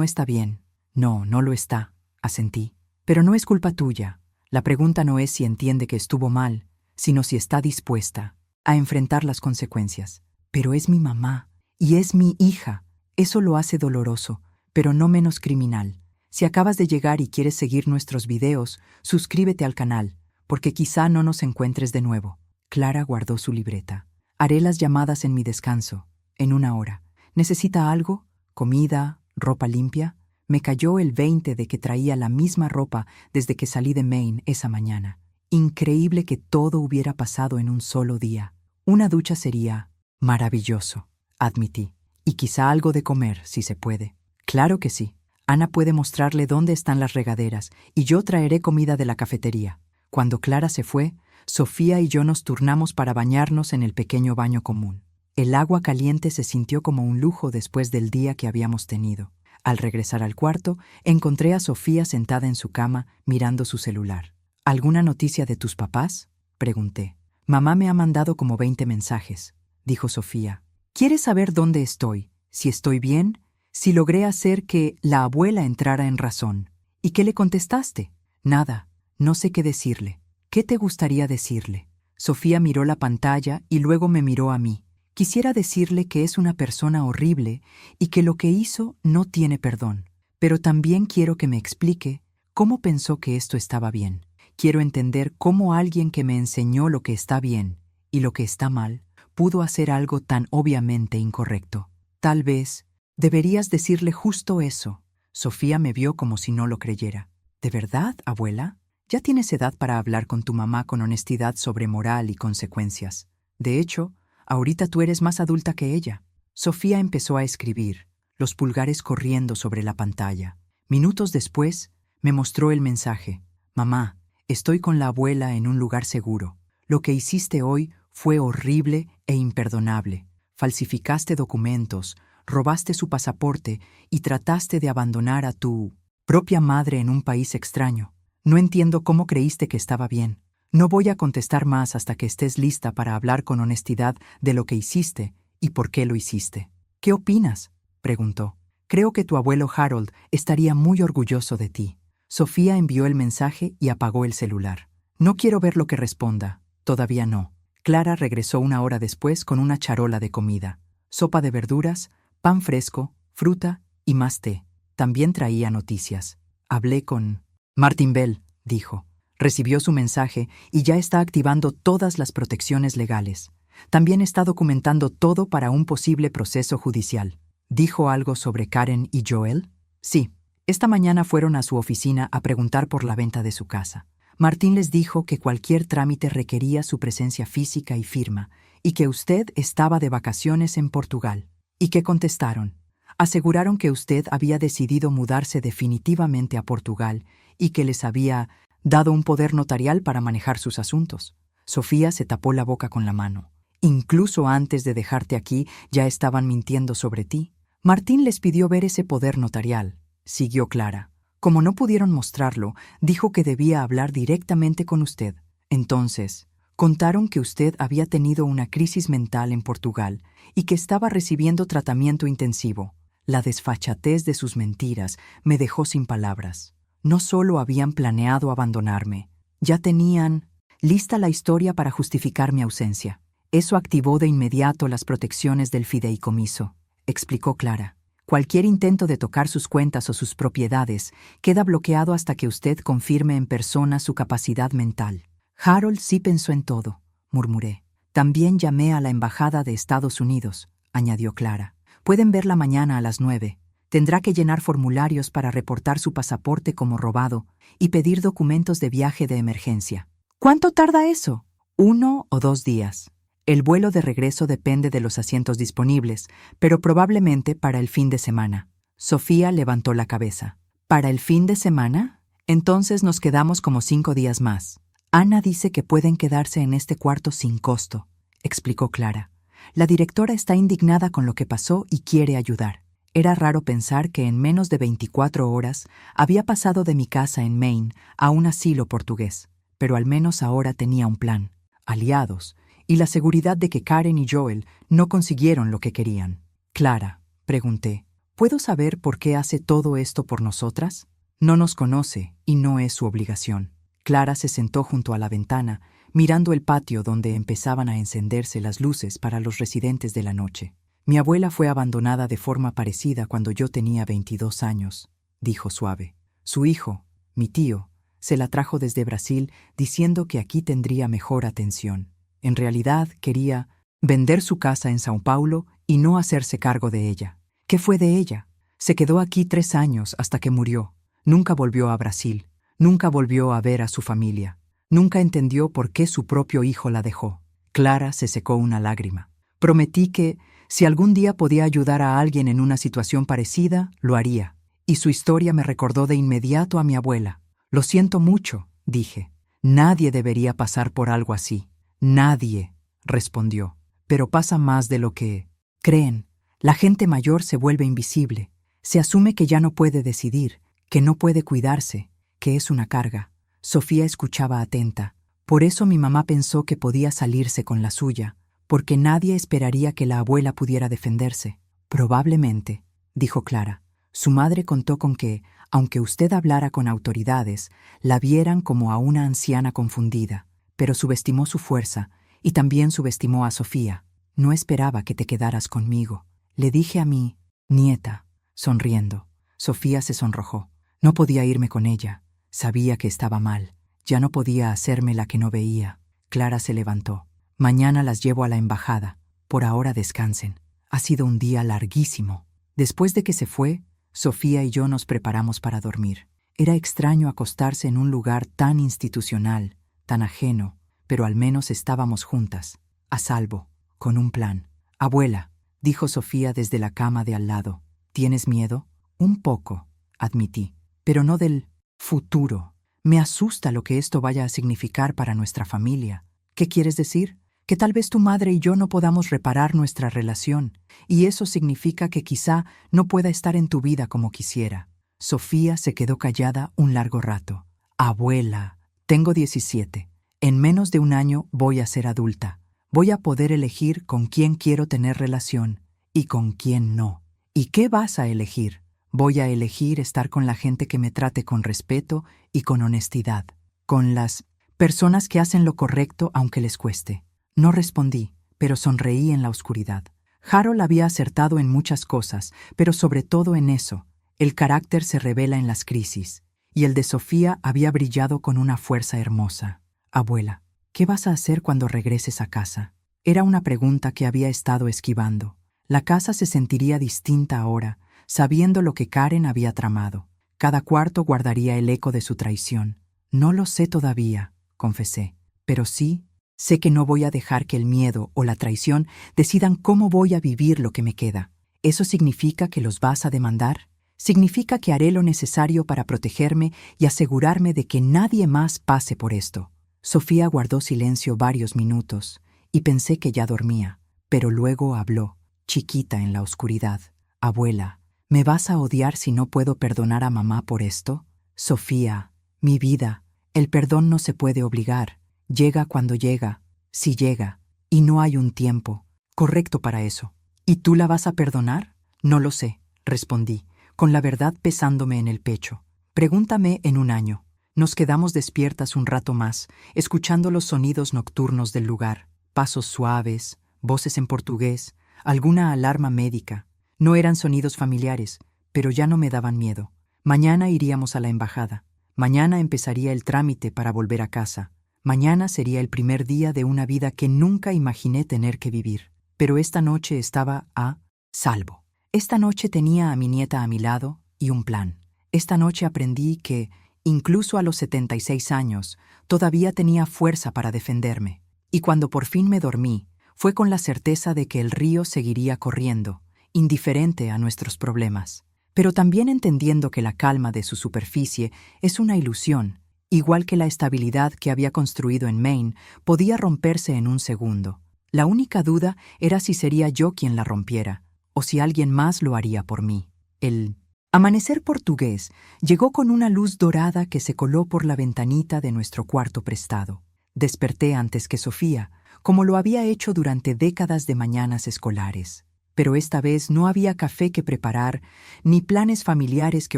está bien». «No, no lo está», asentí. «Pero no es culpa tuya. La pregunta no es si entiende que estuvo mal, sino si está dispuesta a enfrentar las consecuencias. Pero es mi mamá y es mi hija. Eso lo hace doloroso, pero no menos criminal. Si acabas de llegar y quieres seguir nuestros videos, suscríbete al canal, porque quizá no nos encuentres de nuevo». Clara guardó su libreta. «Haré las llamadas en mi descanso, en 1 hora. ¿Necesita algo? ¿Comida? ¿Ropa limpia?». Me cayó el 20 de que traía la misma ropa desde que salí de Maine esa mañana. Increíble que todo hubiera pasado en un solo día. Una ducha sería maravilloso, admití. Y quizá algo de comer, si se puede. Claro que sí. Ana puede mostrarle dónde están las regaderas y yo traeré comida de la cafetería. Cuando Clara se fue, Sofía y yo nos turnamos para bañarnos en el pequeño baño común. El agua caliente se sintió como un lujo después del día que habíamos tenido. Al regresar al cuarto, encontré a Sofía sentada en su cama mirando su celular. «¿Alguna noticia de tus papás?», pregunté. «Mamá me ha mandado como 20 mensajes», dijo Sofía. Quiere saber dónde estoy, si estoy bien, si logré hacer que la abuela entrara en razón. ¿Y qué le contestaste? Nada, no sé qué decirle. ¿Qué te gustaría decirle? Sofía miró la pantalla y luego me miró a mí. Quisiera decirle que es una persona horrible y que lo que hizo no tiene perdón. Pero también quiero que me explique cómo pensó que esto estaba bien. Quiero entender cómo alguien que me enseñó lo que está bien y lo que está mal pudo hacer algo tan obviamente incorrecto. Tal vez deberías decirle justo eso. Sofía me vio como si no lo creyera. ¿De verdad, abuela? Ya tienes edad para hablar con tu mamá con honestidad sobre moral y consecuencias. De hecho, ahorita tú eres más adulta que ella. Sofía empezó a escribir, los pulgares corriendo sobre la pantalla. Minutos después, me mostró el mensaje. Mamá, estoy con la abuela en un lugar seguro. Lo que hiciste hoy fue horrible e imperdonable. Falsificaste documentos, robaste su pasaporte y trataste de abandonar a tu propia madre en un país extraño. No entiendo cómo creíste que estaba bien. No voy a contestar más hasta que estés lista para hablar con honestidad de lo que hiciste y por qué lo hiciste. ¿Qué opinas?, preguntó. Creo que tu abuelo Harold estaría muy orgulloso de ti. Sofía envió el mensaje y apagó el celular. No quiero ver lo que responda. Todavía no. Clara regresó 1 hora después con una charola de comida. Sopa de verduras, pan fresco, fruta y más té. También traía noticias. Hablé con Martin Bell, dijo. Recibió su mensaje y ya está activando todas las protecciones legales. También está documentando todo para un posible proceso judicial. ¿Dijo algo sobre Karen y Joel? Sí. Esta mañana fueron a su oficina a preguntar por la venta de su casa. Martín les dijo que cualquier trámite requería su presencia física y firma, y que usted estaba de vacaciones en Portugal. ¿Y qué contestaron? Aseguraron que usted había decidido mudarse definitivamente a Portugal y que les había dado un poder notarial para manejar sus asuntos. Sofía se tapó la boca con la mano. Incluso antes de dejarte aquí ya estaban mintiendo sobre ti. Martín les pidió ver ese poder notarial, siguió Clara. Como no pudieron mostrarlo, dijo que debía hablar directamente con usted. Entonces, contaron que usted había tenido una crisis mental en Portugal y que estaba recibiendo tratamiento intensivo. La desfachatez de sus mentiras me dejó sin palabras. No solo habían planeado abandonarme, ya tenían lista la historia para justificar mi ausencia. Eso activó de inmediato las protecciones del fideicomiso, explicó Clara. Cualquier intento de tocar sus cuentas o sus propiedades queda bloqueado hasta que usted confirme en persona su capacidad mental. Harold sí pensó en todo, murmuré. También llamé a la Embajada de Estados Unidos, añadió Clara. Pueden verla mañana a las 9. Tendrá que llenar formularios para reportar su pasaporte como robado y pedir documentos de viaje de emergencia. ¿Cuánto tarda eso? 1 o 2 días. El vuelo de regreso depende de los asientos disponibles, pero probablemente para el fin de semana. Sofía levantó la cabeza. ¿Para el fin de semana? Entonces nos quedamos como 5 días más. Ana dice que pueden quedarse en este cuarto sin costo, explicó Clara. La directora está indignada con lo que pasó y quiere ayudar. Era raro pensar que en menos de 24 horas había pasado de mi casa en Maine a un asilo portugués, pero al menos ahora tenía un plan, aliados, y la seguridad de que Karen y Joel no consiguieron lo que querían. Clara, pregunté, ¿puedo saber por qué hace todo esto por nosotras? No nos conoce y no es su obligación. Clara se sentó junto a la ventana, mirando el patio donde empezaban a encenderse las luces para los residentes de la noche. Mi abuela fue abandonada de forma parecida cuando yo tenía 22 años, dijo suave. Su hijo, mi tío, se la trajo desde Brasil diciendo que aquí tendría mejor atención. En realidad quería vender su casa en São Paulo y no hacerse cargo de ella. ¿Qué fue de ella? Se quedó aquí 3 años hasta que murió. Nunca volvió a Brasil. Nunca volvió a ver a su familia. Nunca entendió por qué su propio hijo la dejó. Clara se secó una lágrima. Prometí que, si algún día podía ayudar a alguien en una situación parecida, lo haría. Y su historia me recordó de inmediato a mi abuela. Lo siento mucho, dije. Nadie debería pasar por algo así. Nadie, respondió. Pero pasa más de lo que creen. La gente mayor se vuelve invisible. Se asume que ya no puede decidir, que no puede cuidarse, que es una carga. Sofía escuchaba atenta. Por eso mi mamá pensó que podía salirse con la suya, porque nadie esperaría que la abuela pudiera defenderse. Probablemente, dijo Clara. Su madre contó con que, aunque usted hablara con autoridades, la vieran como a una anciana confundida, pero subestimó su fuerza y también subestimó a Sofía. No esperaba que te quedaras conmigo. Le dije a mi nieta, sonriendo. Sofía se sonrojó. No podía irme con ella. Sabía que estaba mal. Ya no podía hacerme la que no veía. Clara se levantó. Mañana las llevo a la embajada. Por ahora descansen. Ha sido un día larguísimo. Después de que se fue, Sofía y yo nos preparamos para dormir. Era extraño acostarse en un lugar tan institucional, tan ajeno, pero al menos estábamos juntas, a salvo, con un plan. Abuela, dijo Sofía desde la cama de al lado, ¿tienes miedo? Un poco, admití, pero no del futuro. Me asusta lo que esto vaya a significar para nuestra familia. ¿Qué quieres decir? Que tal vez tu madre y yo no podamos reparar nuestra relación, y eso significa que quizá no pueda estar en tu vida como quisiera. Sofía se quedó callada un largo rato. Abuela, tengo 17. En menos de un año voy a ser adulta. Voy a poder elegir con quién quiero tener relación y con quién no. ¿Y qué vas a elegir? Voy a elegir estar con la gente que me trate con respeto y con honestidad, con las personas que hacen lo correcto aunque les cueste. No respondí, pero sonreí en la oscuridad. Harold había acertado en muchas cosas, pero sobre todo en eso. El carácter se revela en las crisis, y el de Sofía había brillado con una fuerza hermosa. Abuela, ¿qué vas a hacer cuando regreses a casa? Era una pregunta que había estado esquivando. La casa se sentiría distinta ahora, sabiendo lo que Karen había tramado. Cada cuarto guardaría el eco de su traición. No lo sé todavía, confesé, pero sí, sé que no voy a dejar que el miedo o la traición decidan cómo voy a vivir lo que me queda. ¿Eso significa que los vas a demandar? ¿Significa que haré lo necesario para protegerme y asegurarme de que nadie más pase por esto? Sofía guardó silencio varios minutos y pensé que ya dormía, pero luego habló, chiquita en la oscuridad. Abuela, ¿me vas a odiar si no puedo perdonar a mamá por esto? Sofía, mi vida, el perdón no se puede obligar. Llega cuando llega, si llega, y no hay un tiempo correcto para eso. ¿Y tú la vas a perdonar? No lo sé, respondí, con la verdad pesándome en el pecho. Pregúntame en un año. Nos quedamos despiertas un rato más, escuchando los sonidos nocturnos del lugar, pasos suaves, voces en portugués, alguna alarma médica. No eran sonidos familiares, pero ya no me daban miedo. Mañana iríamos a la embajada. Mañana empezaría el trámite para volver a casa. Mañana sería el primer día de una vida que nunca imaginé tener que vivir. Pero esta noche estaba a salvo. Esta noche tenía a mi nieta a mi lado y un plan. Esta noche aprendí que, incluso a los 76 años, todavía tenía fuerza para defenderme. Y cuando por fin me dormí, fue con la certeza de que el río seguiría corriendo, indiferente a nuestros problemas. Pero también entendiendo que la calma de su superficie es una ilusión, igual que la estabilidad que había construido en Maine podía romperse en un segundo. La única duda era si sería yo quien la rompiera, o si alguien más lo haría por mí. El amanecer portugués llegó con una luz dorada que se coló por la ventanita de nuestro cuarto prestado. Desperté antes que Sofía, como lo había hecho durante décadas de mañanas escolares. Pero esta vez no había café que preparar, ni planes familiares que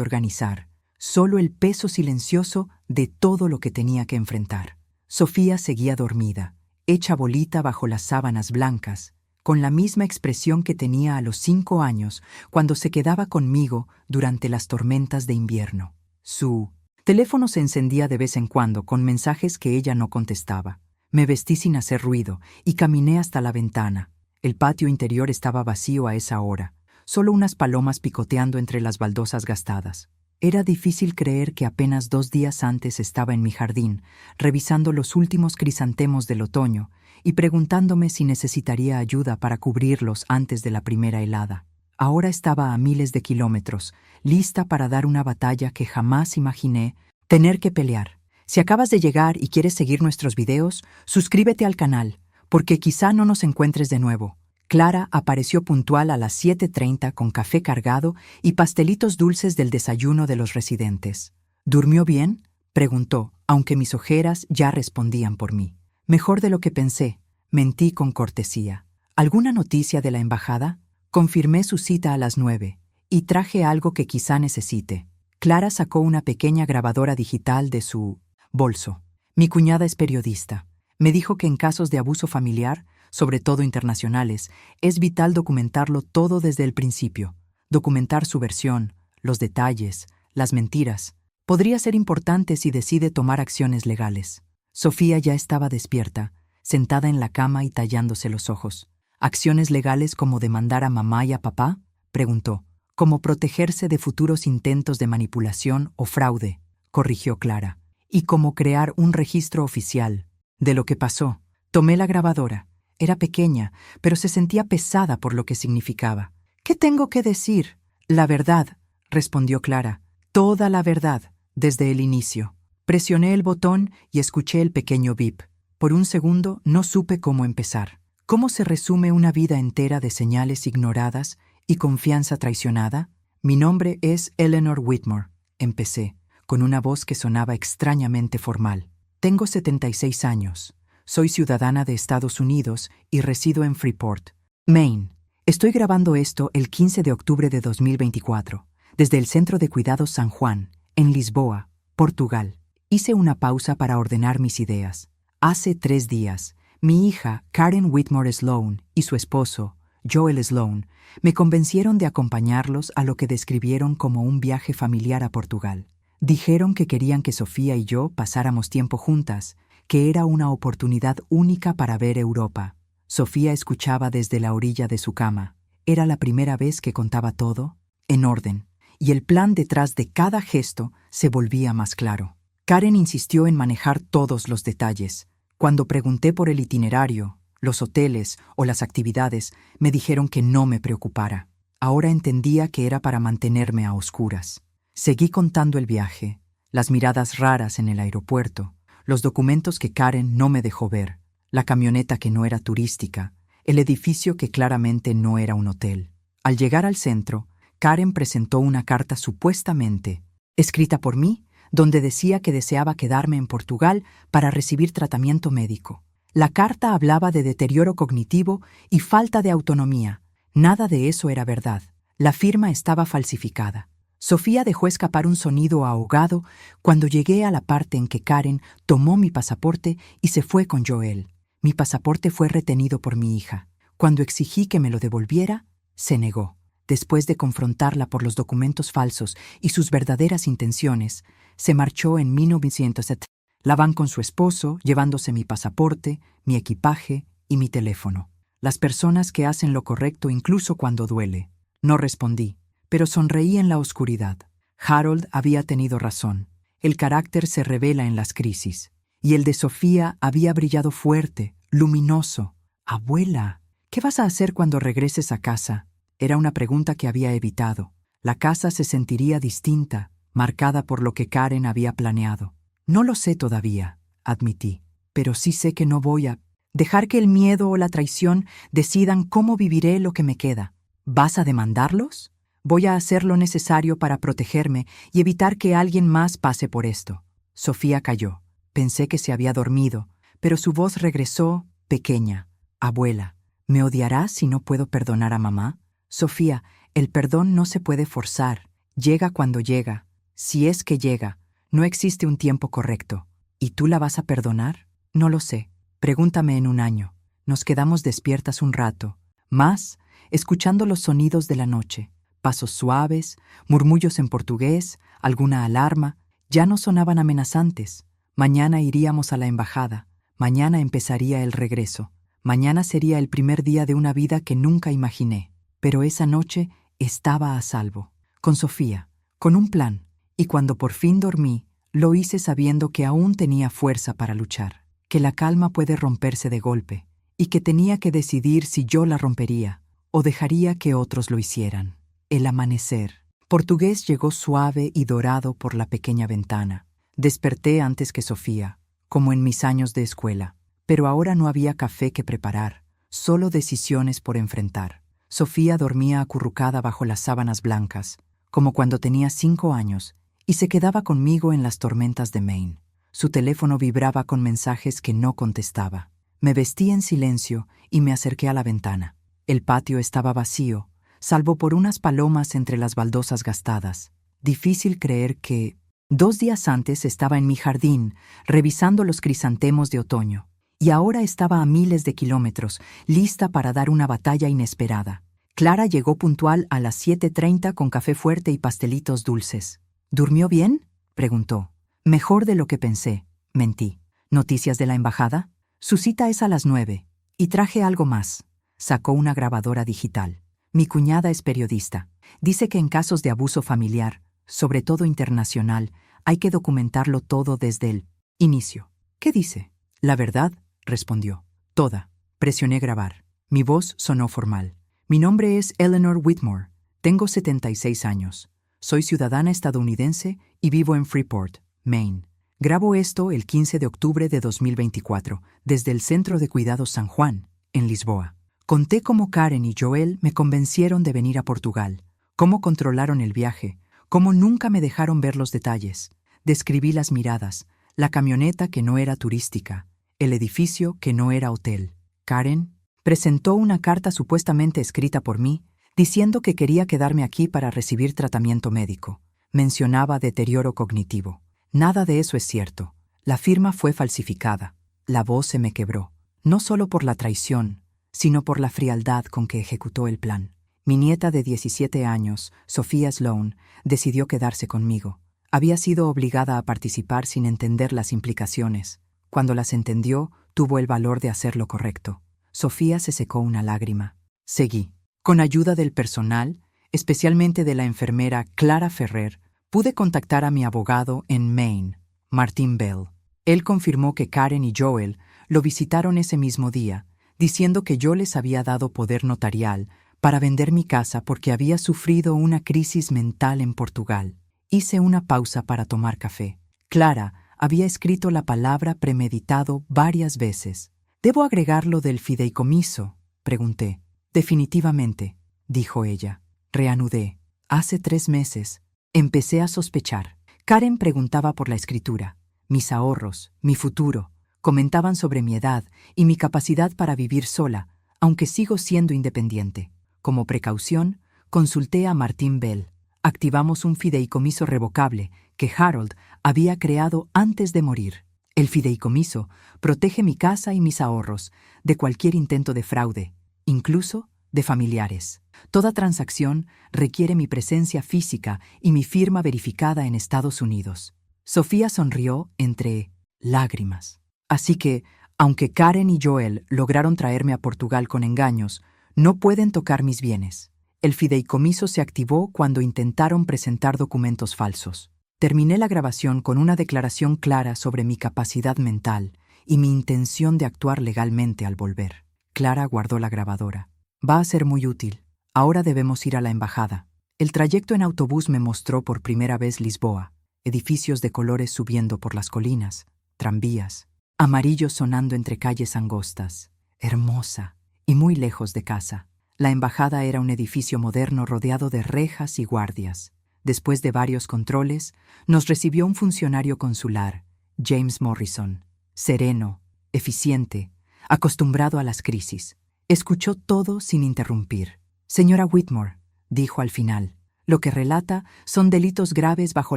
organizar, solo el peso silencioso de todo lo que tenía que enfrentar. Sofía seguía dormida, hecha bolita bajo las sábanas blancas, con la misma expresión que tenía a los 5 años cuando se quedaba conmigo durante las tormentas de invierno. Su teléfono se encendía de vez en cuando con mensajes que ella no contestaba. Me vestí sin hacer ruido y caminé hasta la ventana. El patio interior estaba vacío a esa hora, solo unas palomas picoteando entre las baldosas gastadas. Era difícil creer que apenas 2 días antes estaba en mi jardín, revisando los últimos crisantemos del otoño y preguntándome si necesitaría ayuda para cubrirlos antes de la primera helada. Ahora estaba a miles de kilómetros, lista para dar una batalla que jamás imaginé tener que pelear. Si acabas de llegar y quieres seguir nuestros videos, suscríbete al canal, porque quizá no nos encuentres de nuevo. Clara apareció puntual a las 7:30 con café cargado y pastelitos dulces del desayuno de los residentes. ¿Durmió bien?, preguntó, aunque mis ojeras ya respondían por mí. Mejor de lo que pensé, Mentí con cortesía. ¿Alguna noticia de la embajada? Confirmé su cita a las 9 y traje algo que quizá necesite. Clara sacó una pequeña grabadora digital de su bolso. Mi cuñada es periodista. Me dijo que en casos de abuso familiar, sobre todo internacionales, es vital documentarlo todo desde el principio. Documentar su versión, los detalles, las mentiras. Podría ser importante si decide tomar acciones legales. Sofía ya estaba despierta, sentada en la cama y tallándose los ojos. ¿Acciones legales como demandar a mamá y a papá?, preguntó. Como protegerse de futuros intentos de manipulación o fraude, corrigió Clara. Y como crear un registro oficial de lo que pasó. Tomé la grabadora. Era pequeña, pero se sentía pesada por lo que significaba. ¿Qué tengo que decir? La verdad, respondió Clara. Toda la verdad, desde el inicio. Presioné el botón y escuché el pequeño bip. Por un segundo no supe cómo empezar. ¿Cómo se resume una vida entera de señales ignoradas y confianza traicionada? Mi nombre es Eleanor Whitmore, empecé, con una voz que sonaba extrañamente formal. Tengo 76 años. Soy ciudadana de Estados Unidos y resido en Freeport, Maine. Estoy grabando esto el 15 de octubre de 2024, desde el Centro de Cuidados San Juan, en Lisboa, Portugal. Hice una pausa para ordenar mis ideas. Hace 3 días, mi hija, Karen Whitmore Sloan, y su esposo, Joel Sloan, me convencieron de acompañarlos a lo que describieron como un viaje familiar a Portugal. Dijeron que querían que Sofía y yo pasáramos tiempo juntas, que era una oportunidad única para ver Europa. Sofía escuchaba desde la orilla de su cama. Era la primera vez que contaba todo, en orden, y el plan detrás de cada gesto se volvía más claro. Karen insistió en manejar todos los detalles. Cuando pregunté por el itinerario, los hoteles o las actividades, me dijeron que no me preocupara. Ahora entendía que era para mantenerme a oscuras. Seguí contando el viaje, las miradas raras en el aeropuerto, los documentos que Karen no me dejó ver, la camioneta que no era turística, el edificio que claramente no era un hotel. Al llegar al centro, Karen presentó una carta supuestamente escrita por mí, donde decía que deseaba quedarme en Portugal para recibir tratamiento médico. La carta hablaba de deterioro cognitivo y falta de autonomía. Nada de eso era verdad. La firma estaba falsificada. Sofía dejó escapar un sonido ahogado cuando llegué a la parte en que Karen tomó mi pasaporte y se fue con Joel. Mi pasaporte fue retenido por mi hija. Cuando exigí que me lo devolviera, se negó. Después de confrontarla por los documentos falsos y sus verdaderas intenciones, se marchó en 1970. La van con su esposo, llevándose mi pasaporte, mi equipaje y mi teléfono. Las personas que hacen lo correcto incluso cuando duele. No respondí, pero sonreí en la oscuridad. Harold había tenido razón. El carácter se revela en las crisis. Y el de Sofía había brillado fuerte, luminoso. «Abuela, ¿qué vas a hacer cuando regreses a casa?», era una pregunta que había evitado. La casa se sentiría distinta, marcada por lo que Karen había planeado. No lo sé todavía, admití, pero sí sé que no voy a dejar que el miedo o la traición decidan cómo viviré lo que me queda. ¿Vas a demandarlos? Voy a hacer lo necesario para protegerme y evitar que alguien más pase por esto. Sofía calló. Pensé que se había dormido, pero su voz regresó, pequeña. Abuela, ¿me odiarás si no puedo perdonar a mamá? Sofía, el perdón no se puede forzar. Llega cuando llega. Si es que llega, no existe un tiempo correcto. ¿Y tú la vas a perdonar? No lo sé. Pregúntame en un año. Nos quedamos despiertas un rato, más, escuchando los sonidos de la noche. Pasos suaves, murmullos en portugués, alguna alarma, ya no sonaban amenazantes. Mañana iríamos a la embajada. Mañana empezaría el regreso. Mañana sería el primer día de una vida que nunca imaginé. Pero esa noche estaba a salvo, con Sofía, con un plan, y cuando por fin dormí, lo hice sabiendo que aún tenía fuerza para luchar, que la calma puede romperse de golpe, y que tenía que decidir si yo la rompería o dejaría que otros lo hicieran. El amanecer. Portugués llegó suave y dorado por la pequeña ventana. Desperté antes que Sofía, como en mis años de escuela, pero ahora no había café que preparar, solo decisiones por enfrentar. Sofía dormía acurrucada bajo las sábanas blancas, como cuando tenía 5 años, y se quedaba conmigo en las tormentas de Maine. Su teléfono vibraba con mensajes que no contestaba. Me vestí en silencio y me acerqué a la ventana. El patio estaba vacío, salvo por unas palomas entre las baldosas gastadas. Difícil creer que 2 días antes estaba en mi jardín, revisando los crisantemos de otoño, y ahora estaba a miles de kilómetros, lista para dar una batalla inesperada. Clara llegó puntual a las 7:30 con café fuerte y pastelitos dulces. ¿Durmió bien?, preguntó. Mejor de lo que pensé, mentí. ¿Noticias de la embajada? Su cita es a las 9. Y traje algo más. Sacó una grabadora digital. Mi cuñada es periodista. Dice que en casos de abuso familiar, sobre todo internacional, hay que documentarlo todo desde el inicio. ¿Qué dice? La verdad, respondió. Toda. Presioné grabar. Mi voz sonó formal. Mi nombre es Eleanor Whitmore. Tengo 76 años. Soy ciudadana estadounidense y vivo en Freeport, Maine. Grabo esto el 15 de octubre de 2024, desde el Centro de Cuidados San Juan, en Lisboa. Conté cómo Karen y Joel me convencieron de venir a Portugal, cómo controlaron el viaje, cómo nunca me dejaron ver los detalles. Describí las miradas, la camioneta que no era turística, el edificio que no era hotel. Karen presentó una carta supuestamente escrita por mí, diciendo que quería quedarme aquí para recibir tratamiento médico. Mencionaba deterioro cognitivo. Nada de eso es cierto. La firma fue falsificada. La voz se me quebró, no solo por la traición, sino por la frialdad con que ejecutó el plan. Mi nieta de 17 años, Sofía Sloan, decidió quedarse conmigo. Había sido obligada a participar sin entender las implicaciones. Cuando las entendió, tuvo el valor de hacer lo correcto. Sofía se secó una lágrima. Seguí. Con ayuda del personal, especialmente de la enfermera Clara Ferrer, pude contactar a mi abogado en Maine, Martin Bell. Él confirmó que Karen y Joel lo visitaron ese mismo día, diciendo que yo les había dado poder notarial para vender mi casa porque había sufrido una crisis mental en Portugal. Hice una pausa para tomar café. Clara había escrito la palabra premeditado varias veces. ¿Debo agregar lo del fideicomiso?, pregunté. Definitivamente, dijo ella. Reanudé. Hace 3 meses. Empecé a sospechar. Karen preguntaba por la escritura, mis ahorros, mi futuro. Comentaban sobre mi edad y mi capacidad para vivir sola, aunque sigo siendo independiente. Como precaución, consulté a Martin Bell. Activamos un fideicomiso revocable que Harold había creado antes de morir. El fideicomiso protege mi casa y mis ahorros de cualquier intento de fraude, incluso de familiares. Toda transacción requiere mi presencia física y mi firma verificada en Estados Unidos. Sofía sonrió entre lágrimas. Así que, aunque Karen y Joel lograron traerme a Portugal con engaños, no pueden tocar mis bienes. El fideicomiso se activó cuando intentaron presentar documentos falsos. Terminé la grabación con una declaración clara sobre mi capacidad mental y mi intención de actuar legalmente al volver. Clara guardó la grabadora. Va a ser muy útil. Ahora debemos ir a la embajada. El trayecto en autobús me mostró por primera vez Lisboa, edificios de colores subiendo por las colinas, tranvías, amarillos sonando entre calles angostas, hermosa y muy lejos de casa. La embajada era un edificio moderno rodeado de rejas y guardias. Después de varios controles, nos recibió un funcionario consular, James Morrison, sereno, eficiente, acostumbrado a las crisis. Escuchó todo sin interrumpir. Señora Whitmore, dijo al final, lo que relata son delitos graves bajo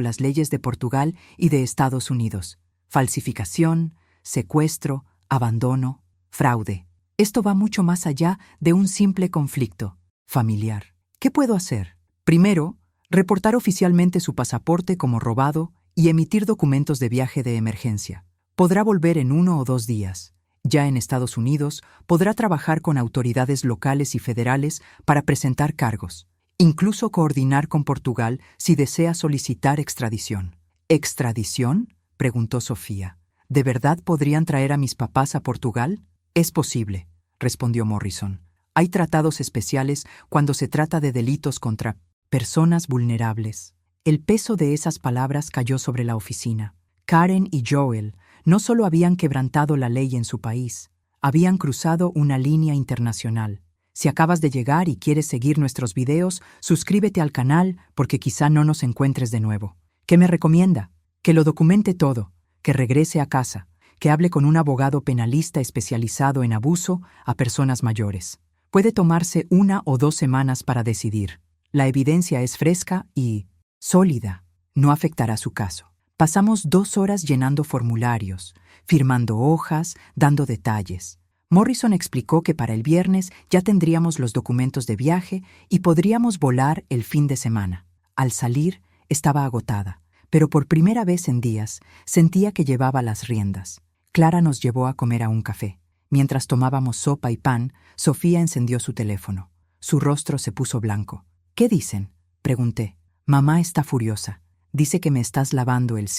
las leyes de Portugal y de Estados Unidos. Falsificación, secuestro, abandono, fraude. Esto va mucho más allá de un simple conflicto familiar. ¿Qué puedo hacer? Primero, reportar oficialmente su pasaporte como robado y emitir documentos de viaje de emergencia. Podrá volver en 1 o 2 días. Ya en Estados Unidos, podrá trabajar con autoridades locales y federales para presentar cargos, incluso coordinar con Portugal si desea solicitar extradición. ¿Extradición?, preguntó Sofía. ¿De verdad podrían traer a mis papás a Portugal? Es posible, respondió Morrison. Hay tratados especiales cuando se trata de delitos contra personas vulnerables. El peso de esas palabras cayó sobre la oficina. Karen y Joel no solo habían quebrantado la ley en su país, habían cruzado una línea internacional. Si acabas de llegar y quieres seguir nuestros videos, suscríbete al canal porque quizá no nos encuentres de nuevo. ¿Qué me recomienda? Que lo documente todo, que regrese a casa, que hable con un abogado penalista especializado en abuso a personas mayores. Puede tomarse 1 o 2 semanas para decidir. La evidencia es fresca y sólida. No afectará su caso. Pasamos 2 horas llenando formularios, firmando hojas, dando detalles. Morrison explicó que para el viernes ya tendríamos los documentos de viaje y podríamos volar el fin de semana. Al salir, estaba agotada, pero por primera vez en días sentía que llevaba las riendas. Clara nos llevó a comer a un café. Mientras tomábamos sopa y pan, Sofía encendió su teléfono. Su rostro se puso blanco. «¿Qué dicen?», pregunté. «Mamá está furiosa. Dice que me estás lavando el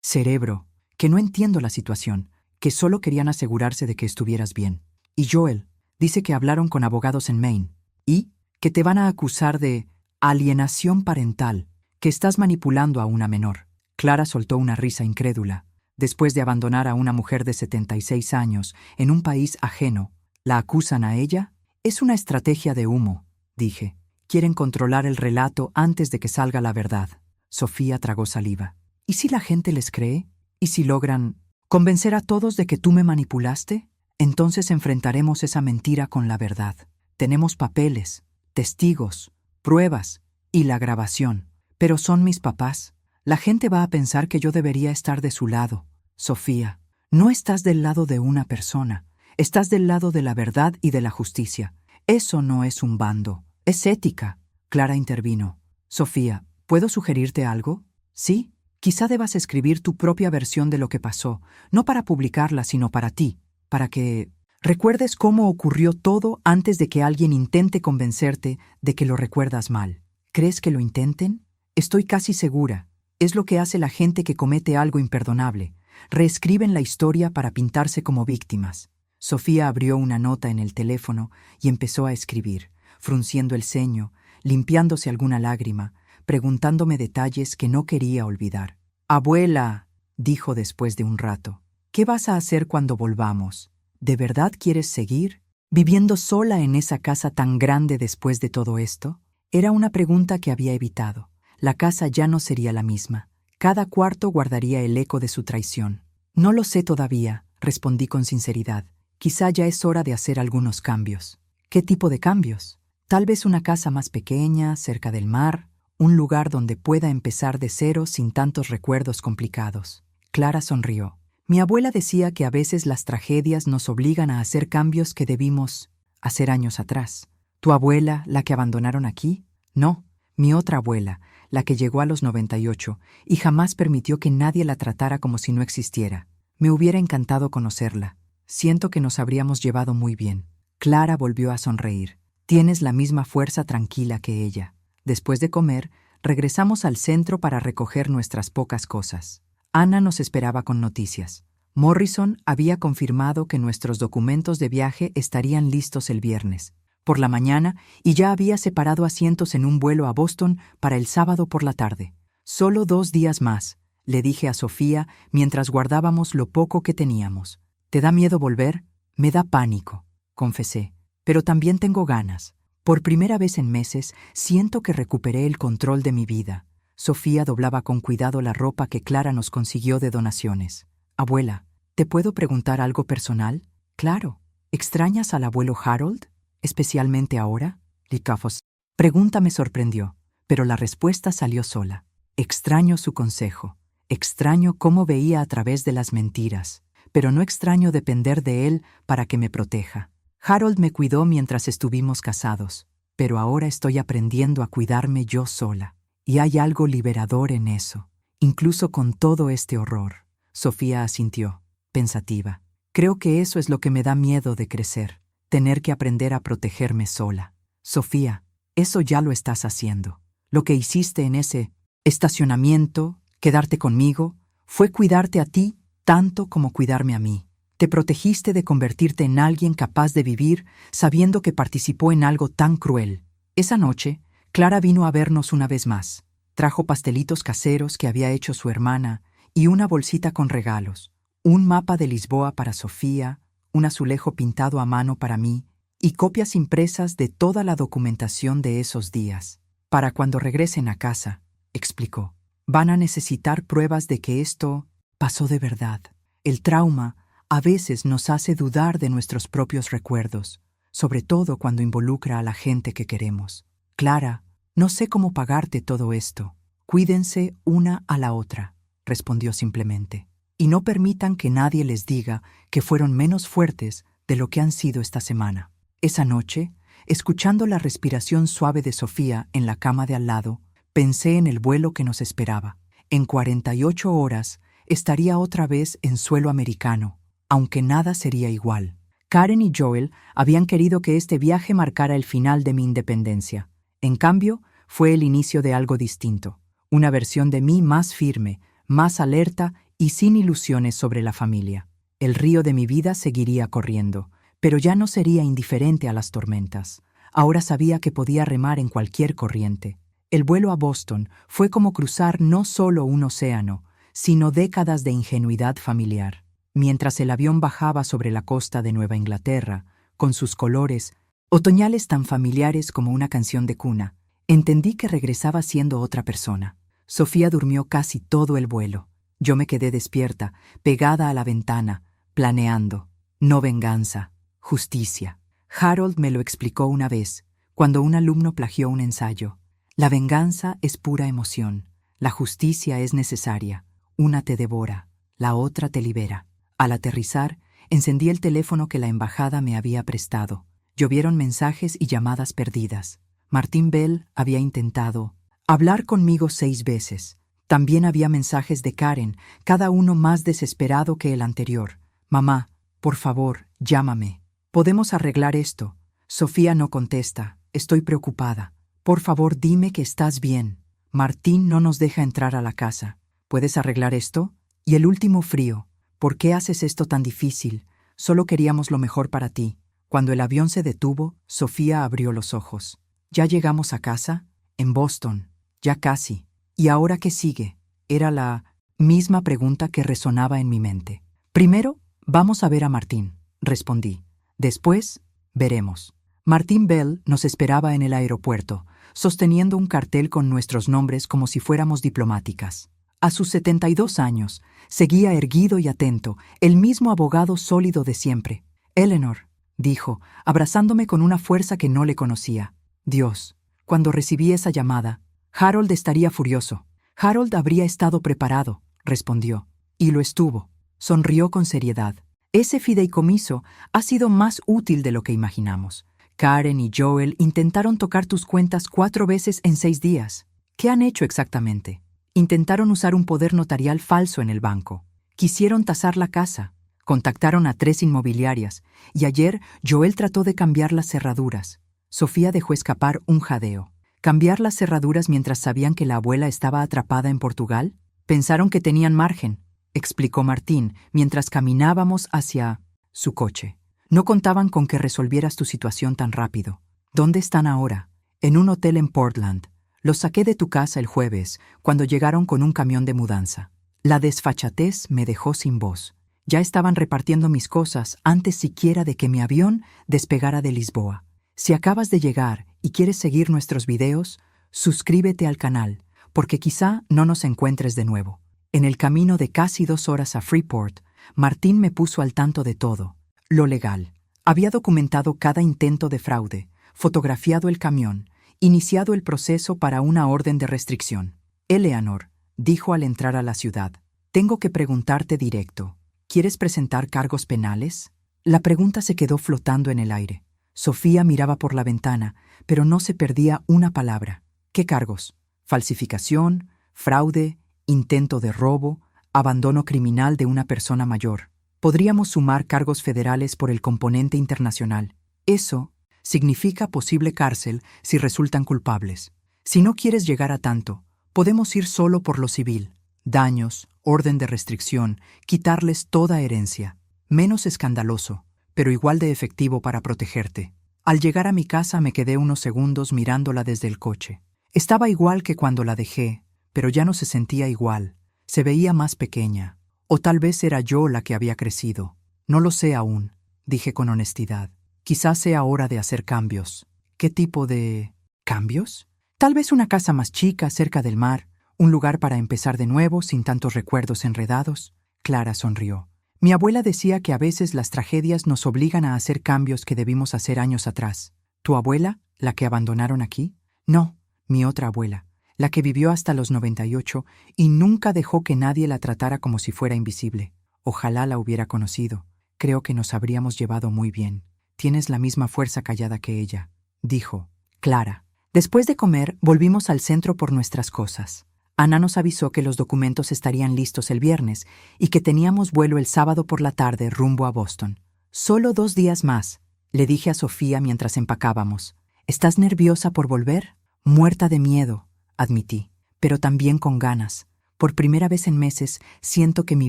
cerebro, que no entiendo la situación, que solo querían asegurarse de que estuvieras bien. Y Joel dice que hablaron con abogados en Maine y que te van a acusar de alienación parental, que estás manipulando a una menor». Clara soltó una risa incrédula. Después de abandonar a una mujer de 76 años en un país ajeno, ¿la acusan a ella? Es una estrategia de humo, dije. Quieren controlar el relato antes de que salga la verdad. Sofía tragó saliva. ¿Y si la gente les cree? ¿Y si logran convencer a todos de que tú me manipulaste? Entonces enfrentaremos esa mentira con la verdad. Tenemos papeles, testigos, pruebas y la grabación. Pero son mis papás. La gente va a pensar que yo debería estar de su lado. Sofía, no estás del lado de una persona. Estás del lado de la verdad y de la justicia. Eso no es un bando. Es ética. Clara intervino. Sofía, ¿puedo sugerirte algo? Sí. Quizá debas escribir tu propia versión de lo que pasó, no para publicarla, sino para ti, para que recuerdes cómo ocurrió todo antes de que alguien intente convencerte de que lo recuerdas mal. ¿Crees que lo intenten? Estoy casi segura. Es lo que hace la gente que comete algo imperdonable. Reescriben la historia para pintarse como víctimas. Sofía abrió una nota en el teléfono y empezó a escribir, frunciendo el ceño, limpiándose alguna lágrima, preguntándome detalles que no quería olvidar. «Abuela», dijo después de un rato, «¿qué vas a hacer cuando volvamos? ¿De verdad quieres seguir viviendo sola en esa casa tan grande después de todo esto?» Era una pregunta que había evitado. La casa ya no sería la misma. Cada cuarto guardaría el eco de su traición. «No lo sé todavía», respondí con sinceridad. «Quizá ya es hora de hacer algunos cambios». «¿Qué tipo de cambios?» «Tal vez una casa más pequeña, cerca del mar, un lugar donde pueda empezar de cero sin tantos recuerdos complicados». Clara sonrió. «Mi abuela decía que a veces las tragedias nos obligan a hacer cambios que debimos hacer años atrás». «¿Tu abuela, la que abandonaron aquí?» «No, mi otra abuela, la que llegó a los 98 y jamás permitió que nadie la tratara como si no existiera. Me hubiera encantado conocerla. Siento que nos habríamos llevado muy bien». Clara volvió a sonreír. «Tienes la misma fuerza tranquila que ella». Después de comer, regresamos al centro para recoger nuestras pocas cosas. Ana nos esperaba con noticias. Morrison había confirmado que nuestros documentos de viaje estarían listos el viernes por la mañana y ya había separado asientos en un vuelo a Boston para el sábado por la tarde. «Solo 2 días más», le dije a Sofía mientras guardábamos lo poco que teníamos. «¿Te da miedo volver?» «Me da pánico», confesé, «pero también tengo ganas. Por primera vez en meses siento que recuperé el control de mi vida». Sofía doblaba con cuidado la ropa que Clara nos consiguió de donaciones. «Abuela, ¿te puedo preguntar algo personal?» «Claro. ¿Extrañas al abuelo Harold? ¿Especialmente ahora?» Licafos. Pregunta me sorprendió, pero la respuesta salió sola. Extraño su consejo. Extraño cómo veía a través de las mentiras, pero no extraño depender de él para que me proteja. Harold me cuidó mientras estuvimos casados, pero ahora estoy aprendiendo a cuidarme yo sola. Y hay algo liberador en eso, incluso con todo este horror. Sofía asintió, pensativa. Creo que eso es lo que me da miedo de crecer, tener que aprender a protegerme sola. Sofía, eso ya lo estás haciendo. Lo que hiciste en ese estacionamiento, quedarte conmigo, fue cuidarte a ti tanto como cuidarme a mí. Te protegiste de convertirte en alguien capaz de vivir sabiendo que participó en algo tan cruel. Esa noche, Clara vino a vernos una vez más. Trajo pastelitos caseros que había hecho su hermana y una bolsita con regalos, un mapa de Lisboa para Sofía, un azulejo pintado a mano para mí y copias impresas de toda la documentación de esos días. «Para cuando regresen a casa», explicó, «van a necesitar pruebas de que esto pasó de verdad». El trauma a veces nos hace dudar de nuestros propios recuerdos, sobre todo cuando involucra a la gente que queremos. Clara, no sé cómo pagarte todo esto. Cuídense una a la otra, respondió simplemente. Y no permitan que nadie les diga que fueron menos fuertes de lo que han sido esta semana. Esa noche, escuchando la respiración suave de Sofía en la cama de al lado, pensé en el vuelo que nos esperaba. En 48 horas estaría otra vez en suelo americano, aunque nada sería igual. Karen y Joel habían querido que este viaje marcara el final de mi independencia. En cambio, fue el inicio de algo distinto, una versión de mí más firme, más alerta y sin ilusiones sobre la familia. El río de mi vida seguiría corriendo, pero ya no sería indiferente a las tormentas. Ahora sabía que podía remar en cualquier corriente. El vuelo a Boston fue como cruzar no solo un océano, sino décadas de ingenuidad familiar. Mientras el avión bajaba sobre la costa de Nueva Inglaterra, con sus colores, otoñales tan familiares como una canción de cuna, entendí que regresaba siendo otra persona. Sofía durmió casi todo el vuelo. Yo me quedé despierta, pegada a la ventana, planeando. No venganza, justicia. Harold me lo explicó una vez, cuando un alumno plagió un ensayo. La venganza es pura emoción. La justicia es necesaria. Una te devora, la otra te libera. Al aterrizar, encendí el teléfono que la embajada me había prestado. Llovieron mensajes y llamadas perdidas. Martin Bell había intentado hablar conmigo 6 veces. También había mensajes de Karen, cada uno más desesperado que el anterior. Mamá, por favor, llámame. ¿Podemos arreglar esto? Sofía no contesta. Estoy preocupada. Por favor, dime que estás bien. Martín no nos deja entrar a la casa. ¿Puedes arreglar esto? Y el último frío. ¿Por qué haces esto tan difícil? Solo queríamos lo mejor para ti. Cuando el avión se detuvo, Sofía abrió los ojos. ¿Ya llegamos a casa? En Boston. Ya casi. ¿Y ahora qué sigue? Era la misma pregunta que resonaba en mi mente. Primero, vamos a ver a Martín, respondí. Después, veremos. Martin Bell nos esperaba en el aeropuerto, sosteniendo un cartel con nuestros nombres como si fuéramos diplomáticas. A sus 72 años, seguía erguido y atento, el mismo abogado sólido de siempre. Eleanor, dijo, abrazándome con una fuerza que no le conocía. Dios, cuando recibí esa llamada, Harold estaría furioso. Harold habría estado preparado, respondió. Y lo estuvo. Sonrió con seriedad. Ese fideicomiso ha sido más útil de lo que imaginamos. Karen y Joel intentaron tocar tus cuentas 4 veces en 6 días. ¿Qué han hecho exactamente? Intentaron usar un poder notarial falso en el banco. Quisieron tasar la casa. Contactaron a 3 inmobiliarias. Y ayer Joel trató de cambiar las cerraduras. Sofía dejó escapar un jadeo. ¿Cambiar las cerraduras mientras sabían que la abuela estaba atrapada en Portugal? Pensaron que tenían margen, explicó Martín mientras caminábamos hacia su coche. No contaban con que resolvieras tu situación tan rápido. ¿Dónde están ahora? En un hotel en Portland. Los saqué de tu casa el jueves, cuando llegaron con un camión de mudanza. La desfachatez me dejó sin voz. Ya estaban repartiendo mis cosas antes siquiera de que mi avión despegara de Lisboa. Si acabas de llegar y quieres seguir nuestros videos, suscríbete al canal, porque quizá no nos encuentres de nuevo. En el camino de casi 2 horas a Freeport, Martín me puso al tanto de todo. Lo legal. Había documentado cada intento de fraude, fotografiado el camión, iniciado el proceso para una orden de restricción. Eleanor, dijo al entrar a la ciudad, tengo que preguntarte directo. ¿Quieres presentar cargos penales? La pregunta se quedó flotando en el aire. Sofía miraba por la ventana, pero no se perdía una palabra. ¿Qué cargos? Falsificación, fraude, intento de robo, abandono criminal de una persona mayor. Podríamos sumar cargos federales por el componente internacional. Eso significa posible cárcel si resultan culpables. Si no quieres llegar a tanto, podemos ir solo por lo civil. Daños, orden de restricción, quitarles toda herencia. Menos escandaloso, pero igual de efectivo para protegerte. Al llegar a mi casa me quedé unos segundos mirándola desde el coche. Estaba igual que cuando la dejé, pero ya no se sentía igual. Se veía más pequeña. O tal vez era yo la que había crecido. No lo sé aún, dije con honestidad. Quizás sea hora de hacer cambios. ¿Qué tipo de cambios? Tal vez una casa más chica cerca del mar, un lugar para empezar de nuevo sin tantos recuerdos enredados. Clara sonrió. Mi abuela decía que a veces las tragedias nos obligan a hacer cambios que debimos hacer años atrás. ¿Tu abuela, la que abandonaron aquí? No, mi otra abuela, la que vivió hasta los 98 y nunca dejó que nadie la tratara como si fuera invisible. Ojalá la hubiera conocido. Creo que nos habríamos llevado muy bien. Tienes la misma fuerza callada que ella, dijo Clara. Después de comer, volvimos al centro por nuestras cosas. Ana nos avisó que los documentos estarían listos el viernes y que teníamos vuelo el sábado por la tarde rumbo a Boston. Solo 2 días más, le dije a Sofía mientras empacábamos. ¿Estás nerviosa por volver? Muerta de miedo, admití, pero también con ganas. Por primera vez en meses siento que mi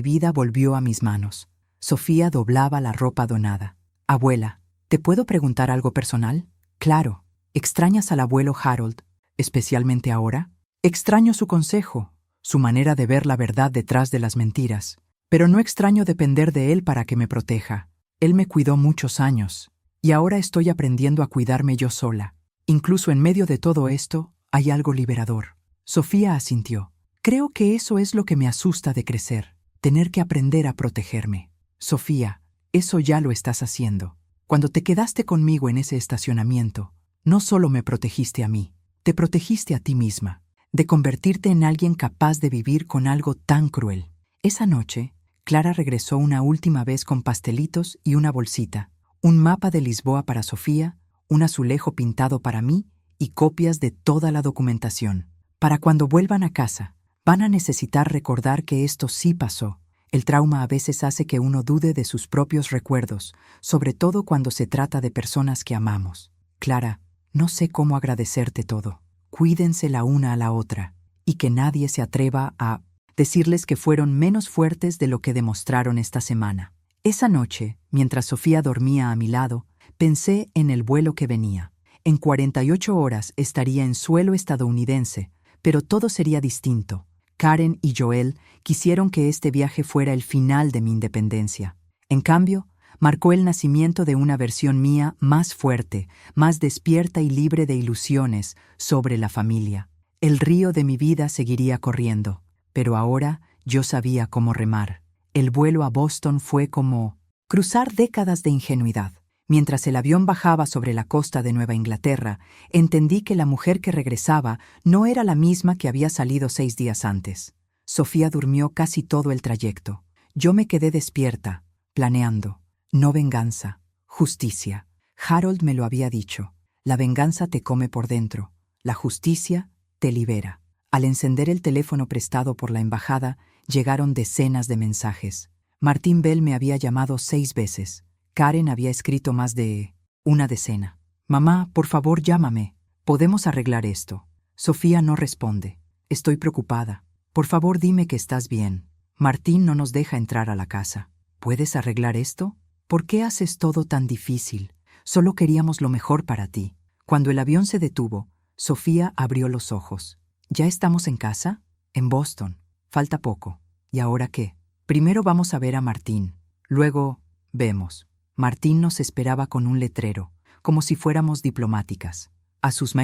vida volvió a mis manos. Sofía doblaba la ropa donada. Abuela, ¿te puedo preguntar algo personal? Claro. ¿Extrañas al abuelo Harold, especialmente ahora? Extraño su consejo, su manera de ver la verdad detrás de las mentiras, pero no extraño depender de él para que me proteja. Él me cuidó muchos años, y ahora estoy aprendiendo a cuidarme yo sola. Incluso en medio de todo esto, hay algo liberador. Sofía asintió. Creo que eso es lo que me asusta de crecer, tener que aprender a protegerme. Sofía, eso ya lo estás haciendo. Cuando te quedaste conmigo en ese estacionamiento, no solo me protegiste a mí, te protegiste a ti misma, de convertirte en alguien capaz de vivir con algo tan cruel. Esa noche, Clara regresó una última vez con pastelitos y una bolsita, un mapa de Lisboa para Sofía, un azulejo pintado para mí y copias de toda la documentación. Para cuando vuelvan a casa, van a necesitar recordar que esto sí pasó. El trauma a veces hace que uno dude de sus propios recuerdos, sobre todo cuando se trata de personas que amamos. Clara, no sé cómo agradecerte todo. Cuídense la una a la otra, y que nadie se atreva a decirles que fueron menos fuertes de lo que demostraron esta semana. Esa noche, mientras Sofía dormía a mi lado, pensé en el vuelo que venía. En 48 horas estaría en suelo estadounidense, pero todo sería distinto. Karen y Joel quisieron que este viaje fuera el final de mi independencia. En cambio, marcó el nacimiento de una versión mía más fuerte, más despierta y libre de ilusiones sobre la familia. El río de mi vida seguiría corriendo, pero ahora yo sabía cómo remar. El vuelo a Boston fue como cruzar décadas de ingenuidad. Mientras el avión bajaba sobre la costa de Nueva Inglaterra, entendí que la mujer que regresaba no era la misma que había salido 6 días antes. Sofía durmió casi todo el trayecto. Yo me quedé despierta, planeando. No venganza, justicia. Harold me lo había dicho. La venganza te come por dentro. La justicia te libera. Al encender el teléfono prestado por la embajada, llegaron decenas de mensajes. Martín Bell me había llamado 6 veces. Karen había escrito más de una decena. Mamá, por favor, llámame. Podemos arreglar esto. Sofía no responde. Estoy preocupada. Por favor, dime que estás bien. Martín no nos deja entrar a la casa. ¿Puedes arreglar esto? ¿Por qué haces todo tan difícil? Solo queríamos lo mejor para ti. Cuando el avión se detuvo, Sofía abrió los ojos. ¿Ya estamos en casa? En Boston. Falta poco. ¿Y ahora qué? Primero vamos a ver a Martín. Luego, vemos. Martín nos esperaba con un letrero, como si fuéramos diplomáticas. A sus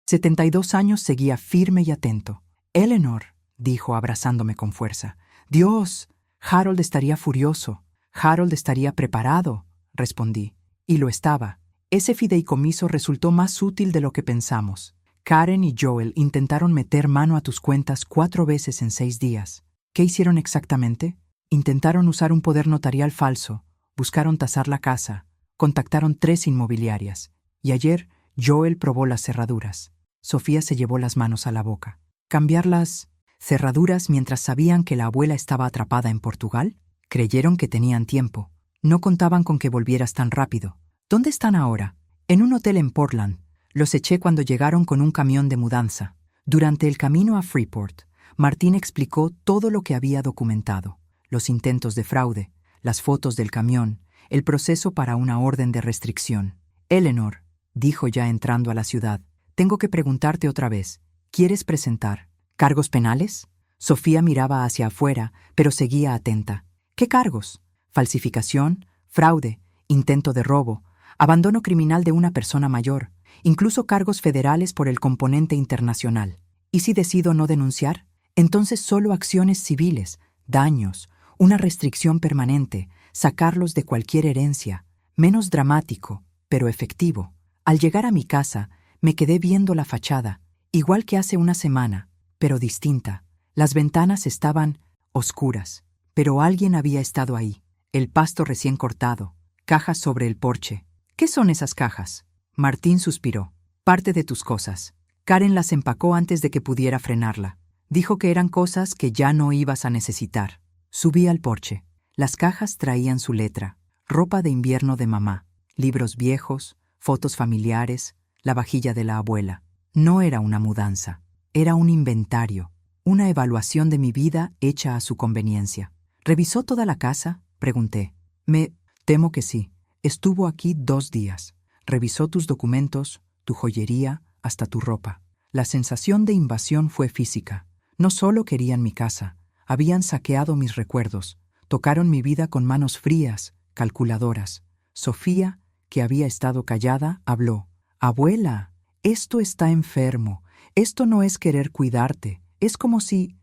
72 años seguía firme y atento. Eleanor, dijo abrazándome con fuerza. Dios, Harold estaría furioso. Harold estaría preparado, respondí. Y lo estaba. Ese fideicomiso resultó más útil de lo que pensamos. Karen y Joel intentaron meter mano a tus cuentas 4 veces en 6 días. ¿Qué hicieron exactamente? Intentaron usar un poder notarial falso, buscaron tasar la casa, contactaron 3 inmobiliarias, y ayer Joel probó las cerraduras. Sofía se llevó las manos a la boca. ¿Cambiar las cerraduras mientras sabían que la abuela estaba atrapada en Portugal? Creyeron que tenían tiempo. No contaban con que volvieras tan rápido. ¿Dónde están ahora? En un hotel en Portland. Los eché cuando llegaron con un camión de mudanza. Durante el camino a Freeport, Martín explicó todo lo que había documentado. Los intentos de fraude, las fotos del camión, el proceso para una orden de restricción. Eleanor, dijo ya entrando a la ciudad, tengo que preguntarte otra vez. ¿Quieres presentar cargos penales? Sofía miraba hacia afuera, pero seguía atenta. ¿Qué cargos? Falsificación, fraude, intento de robo, abandono criminal de una persona mayor, incluso cargos federales por el componente internacional. ¿Y si decido no denunciar? Entonces solo acciones civiles, daños, una restricción permanente, sacarlos de cualquier herencia, menos dramático, pero efectivo. Al llegar a mi casa, me quedé viendo la fachada, igual que hace una semana, pero distinta. Las ventanas estaban oscuras, pero alguien había estado ahí. El pasto recién cortado, cajas sobre el porche. ¿Qué son esas cajas? Martín suspiró. Parte de tus cosas. Karen las empacó antes de que pudiera frenarla. Dijo que eran cosas que ya no ibas a necesitar. Subí al porche. Las cajas traían su letra, ropa de invierno de mamá, libros viejos, fotos familiares, la vajilla de la abuela. No era una mudanza, era un inventario, una evaluación de mi vida hecha a su conveniencia. ¿Revisó toda la casa?, pregunté. Me temo que sí. Estuvo aquí 2 días. Revisó tus documentos, tu joyería, hasta tu ropa. La sensación de invasión fue física. No solo querían mi casa, habían saqueado mis recuerdos, tocaron mi vida con manos frías, calculadoras. Sofía, que había estado callada, habló. Abuela, esto está enfermo. Esto no es querer cuidarte. Es como si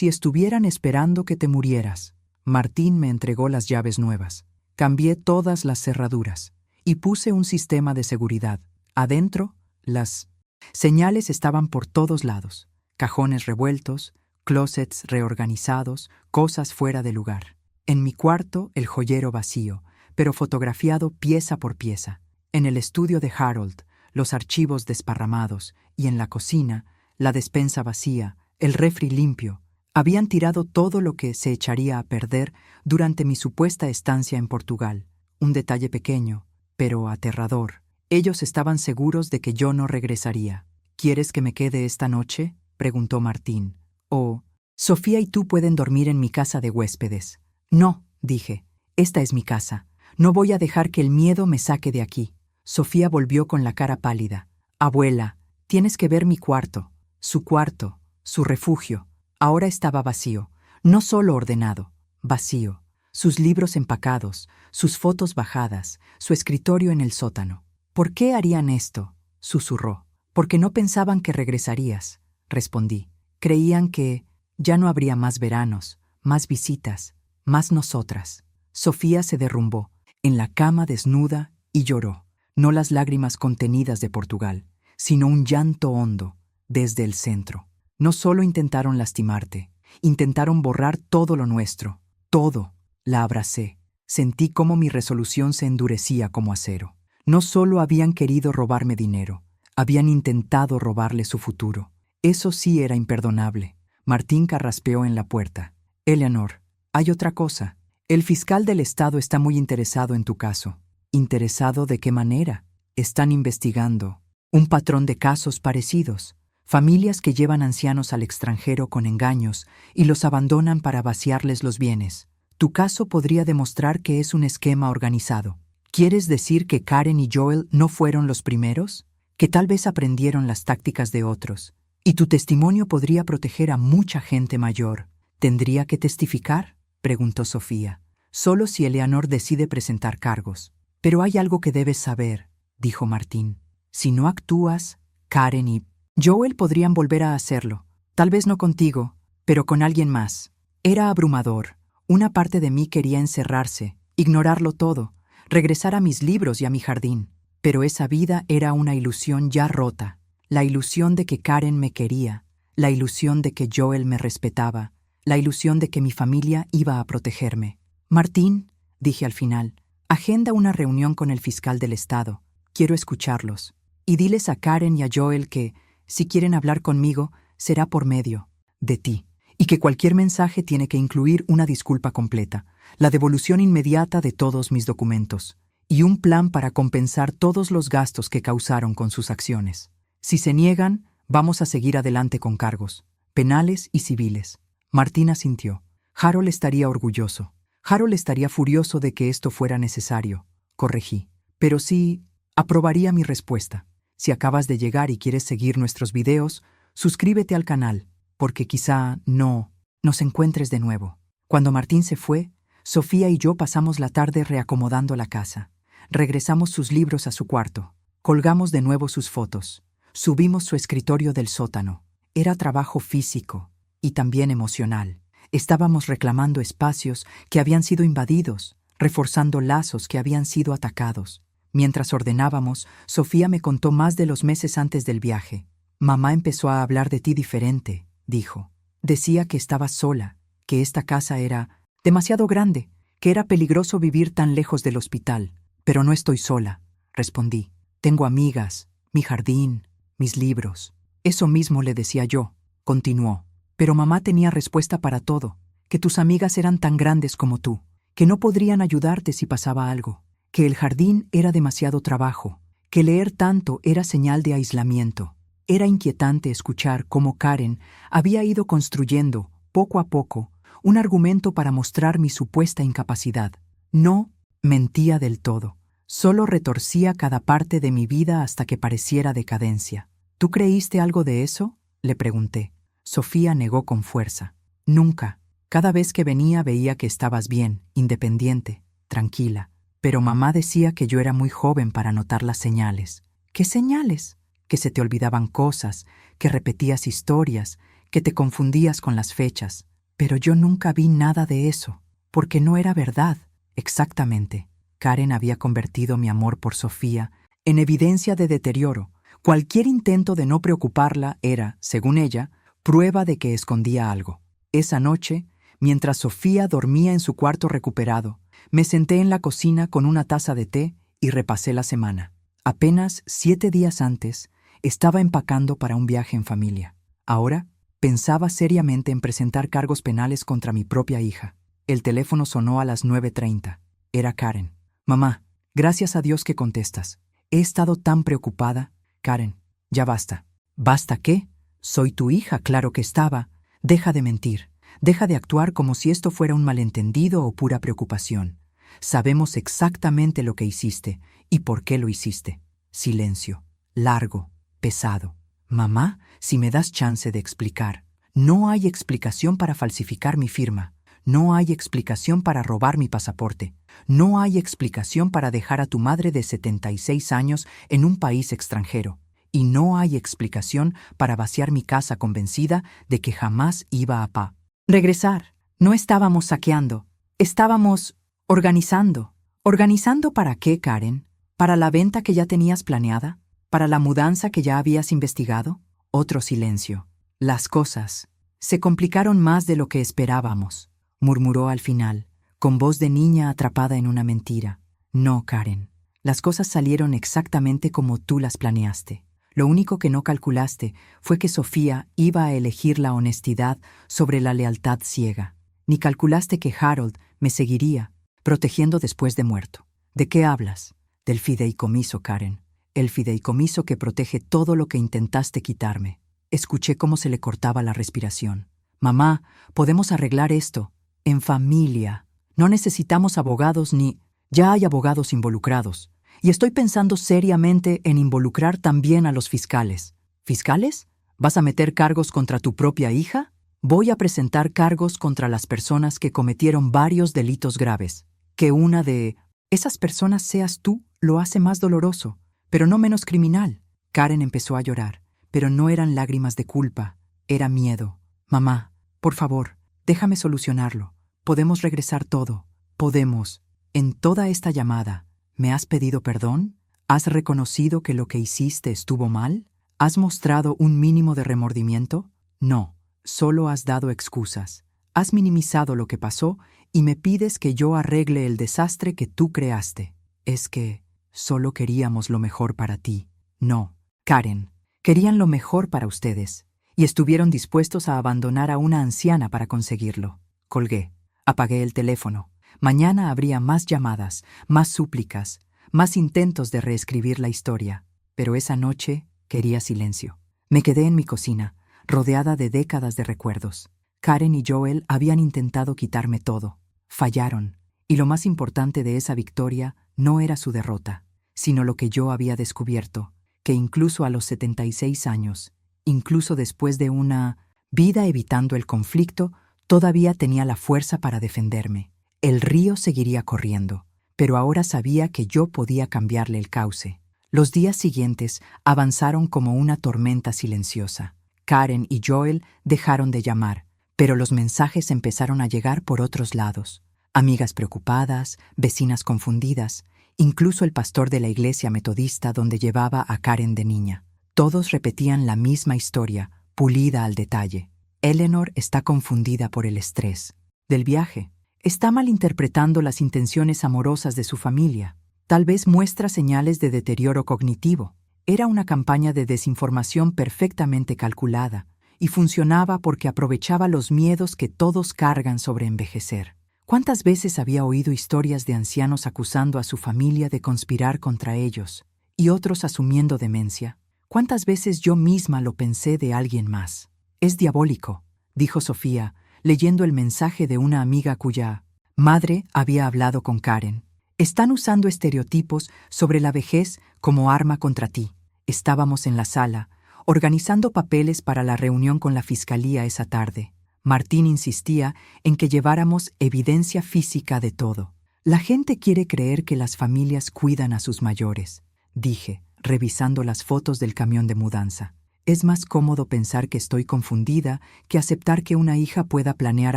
estuvieran esperando que te murieras. Martín me entregó las llaves nuevas. Cambié todas las cerraduras y puse un sistema de seguridad. Adentro, las señales estaban por todos lados. Cajones revueltos, closets reorganizados, cosas fuera de lugar. En mi cuarto, el joyero vacío, pero fotografiado pieza por pieza. En el estudio de Harold, los archivos desparramados, y en la cocina, la despensa vacía, el refri limpio. Habían tirado todo lo que se echaría a perder durante mi supuesta estancia en Portugal. Un detalle pequeño, pero aterrador. Ellos estaban seguros de que yo no regresaría. ¿Quieres que me quede esta noche?, preguntó Martín. Oh, Sofía y tú pueden dormir en mi casa de huéspedes. No, dije, esta es mi casa. No voy a dejar que el miedo me saque de aquí. Sofía volvió con la cara pálida. Abuela, tienes que ver mi cuarto. Su refugio. Ahora estaba vacío, no solo ordenado, vacío. Sus libros empacados, sus fotos bajadas, su escritorio en el sótano. ¿Por qué harían esto?, susurró. Porque no pensaban que regresarías, respondí. Creían que ya no habría más veranos, más visitas, más nosotras. Sofía se derrumbó, en la cama desnuda, y lloró. No las lágrimas contenidas de Portugal, sino un llanto hondo, desde el centro. No solo intentaron lastimarte, intentaron borrar todo lo nuestro, todo. La abracé. Sentí cómo mi resolución se endurecía como acero. No solo habían querido robarme dinero, habían intentado robarle su futuro. Eso sí era imperdonable. Martín carraspeó en la puerta. Eleanor, hay otra cosa. El fiscal del estado está muy interesado en tu caso. ¿Interesado de qué manera? Están investigando un patrón de casos parecidos. Familias que llevan ancianos al extranjero con engaños y los abandonan para vaciarles los bienes. Tu caso podría demostrar que es un esquema organizado. ¿Quieres decir que Karen y Joel no fueron los primeros? Que tal vez aprendieron las tácticas de otros. Y tu testimonio podría proteger a mucha gente mayor. ¿Tendría que testificar?, preguntó Sofía. Solo si Eleanor decide presentar cargos. Pero hay algo que debes saber, dijo Martín. Si no actúas, Karen y Joel podrían volver a hacerlo. Tal vez no contigo, pero con alguien más. Era abrumador. Una parte de mí quería encerrarse, ignorarlo todo, regresar a mis libros y a mi jardín. Pero esa vida era una ilusión ya rota. La ilusión de que Karen me quería, la ilusión de que Joel me respetaba, la ilusión de que mi familia iba a protegerme. Martín, dije al final, agenda una reunión con el fiscal del estado. Quiero escucharlos. Y diles a Karen y a Joel que, si quieren hablar conmigo, será por medio de ti. Y que cualquier mensaje tiene que incluir una disculpa completa, la devolución inmediata de todos mis documentos, y un plan para compensar todos los gastos que causaron con sus acciones. Si se niegan, vamos a seguir adelante con cargos, penales y civiles. Martín asintió. Harold estaría orgulloso. Harold estaría furioso de que esto fuera necesario, corregí. Pero sí, aprobaría mi respuesta. Si acabas de llegar y quieres seguir nuestros videos, suscríbete al canal, porque quizá no nos encuentres de nuevo. Cuando Martín se fue, Sofía y yo pasamos la tarde reacomodando la casa. Regresamos sus libros a su cuarto. Colgamos de nuevo sus fotos. Subimos su escritorio del sótano. Era trabajo físico y también emocional. Estábamos reclamando espacios que habían sido invadidos, reforzando lazos que habían sido atacados. Mientras ordenábamos, Sofía me contó más de los meses antes del viaje. Mamá empezó a hablar de ti diferente, dijo. Decía que estabas sola, que esta casa era demasiado grande, que era peligroso vivir tan lejos del hospital. Pero no estoy sola, respondí. Tengo amigas, mi jardín, mis libros. Eso mismo le decía yo, continuó. Pero mamá tenía respuesta para todo, que tus amigas eran tan grandes como tú, que no podrían ayudarte si pasaba algo, que el jardín era demasiado trabajo, que leer tanto era señal de aislamiento. Era inquietante escuchar cómo Karen había ido construyendo, poco a poco, un argumento para mostrar mi supuesta incapacidad. No mentía del todo, solo retorcía cada parte de mi vida hasta que pareciera decadencia. ¿Tú creíste algo de eso?, le pregunté. Sofía negó con fuerza. Nunca. Cada vez que venía veía que estabas bien, independiente, tranquila. Pero mamá decía que yo era muy joven para notar las señales. ¿Qué señales? Que se te olvidaban cosas, que repetías historias, que te confundías con las fechas. Pero yo nunca vi nada de eso, porque no era verdad. Exactamente. Karen había convertido mi amor por Sofía en evidencia de deterioro. Cualquier intento de no preocuparla era, según ella, prueba de que escondía algo. Esa noche, mientras Sofía dormía en su cuarto recuperado, me senté en la cocina con una taza de té y repasé la semana. Apenas 7 días antes, estaba empacando para un viaje en familia. Ahora, pensaba seriamente en presentar cargos penales contra mi propia hija. El teléfono sonó a las 9:30. Era Karen. Mamá, gracias a Dios que contestas. He estado tan preocupada. Karen, ya basta. ¿Basta qué? Soy tu hija, claro que estaba. Deja de mentir. Deja de actuar como si esto fuera un malentendido o pura preocupación. Sabemos exactamente lo que hiciste y por qué lo hiciste. Silencio. Largo. Pesado. Mamá, si me das chance de explicar. No hay explicación para falsificar mi firma. No hay explicación para robar mi pasaporte. No hay explicación para dejar a tu madre de 76 años en un país extranjero. Y no hay explicación para vaciar mi casa convencida de que jamás iba a regresar. No estábamos saqueando. Estábamos organizando. ¿Organizando para qué, Karen? ¿Para la venta que ya tenías planeada? ¿Para la mudanza que ya habías investigado? Otro silencio. Las cosas se complicaron más de lo que esperábamos, murmuró al final, con voz de niña atrapada en una mentira. No, Karen. Las cosas salieron exactamente como tú las planeaste. Lo único que no calculaste fue que Sofía iba a elegir la honestidad sobre la lealtad ciega. Ni calculaste que Harold me seguiría, protegiendo después de muerto. ¿De qué hablas? Del fideicomiso, Karen. El fideicomiso que protege todo lo que intentaste quitarme. Escuché cómo se le cortaba la respiración. Mamá, podemos arreglar esto. En familia. No necesitamos abogados ni... Ya hay abogados involucrados. Y estoy pensando seriamente en involucrar también a los fiscales. ¿Fiscales? ¿Vas a meter cargos contra tu propia hija? Voy a presentar cargos contra las personas que cometieron varios delitos graves. Que una de esas personas seas tú lo hace más doloroso, pero no menos criminal. Karen empezó a llorar, pero no eran lágrimas de culpa, era miedo. Mamá, por favor, déjame solucionarlo. Podemos regresar todo. Podemos. En toda esta llamada, ¿me has pedido perdón? ¿Has reconocido que lo que hiciste estuvo mal? ¿Has mostrado un mínimo de remordimiento? No, solo has dado excusas. Has minimizado lo que pasó y me pides que yo arregle el desastre que tú creaste. Es que solo queríamos lo mejor para ti. No, Karen, querían lo mejor para ustedes y estuvieron dispuestos a abandonar a una anciana para conseguirlo. Colgué. Apagué el teléfono. Mañana habría más llamadas, más súplicas, más intentos de reescribir la historia. Pero esa noche quería silencio. Me quedé en mi cocina, rodeada de décadas de recuerdos. Karen y Joel habían intentado quitarme todo. Fallaron. Y lo más importante de esa victoria no era su derrota, sino lo que yo había descubierto, que incluso a los 76 años, incluso después de una vida evitando el conflicto, todavía tenía la fuerza para defenderme. El río seguiría corriendo, pero ahora sabía que yo podía cambiarle el cauce. Los días siguientes avanzaron como una tormenta silenciosa. Karen y Joel dejaron de llamar, Pero los mensajes empezaron a llegar por otros lados. Amigas preocupadas, vecinas confundidas, incluso el pastor de la iglesia metodista donde llevaba a Karen de niña. Todos repetían la misma historia, pulida al detalle. Eleanor está confundida por el estrés del viaje. Está malinterpretando las intenciones amorosas de su familia. Tal vez muestra señales de deterioro cognitivo. Era una campaña de desinformación perfectamente calculada y funcionaba porque aprovechaba los miedos que todos cargan sobre envejecer. ¿Cuántas veces había oído historias de ancianos acusando a su familia de conspirar contra ellos y otros asumiendo demencia? ¿Cuántas veces yo misma lo pensé de alguien más? Es diabólico, dijo Sofía, leyendo el mensaje de una amiga cuya madre había hablado con Karen. Están usando estereotipos sobre la vejez como arma contra ti. Estábamos en la sala, organizando papeles para la reunión con la fiscalía esa tarde. Martín insistía en que lleváramos evidencia física de todo. La gente quiere creer que las familias cuidan a sus mayores, dije, revisando las fotos del camión de mudanza. Es más cómodo pensar que estoy confundida que aceptar que una hija pueda planear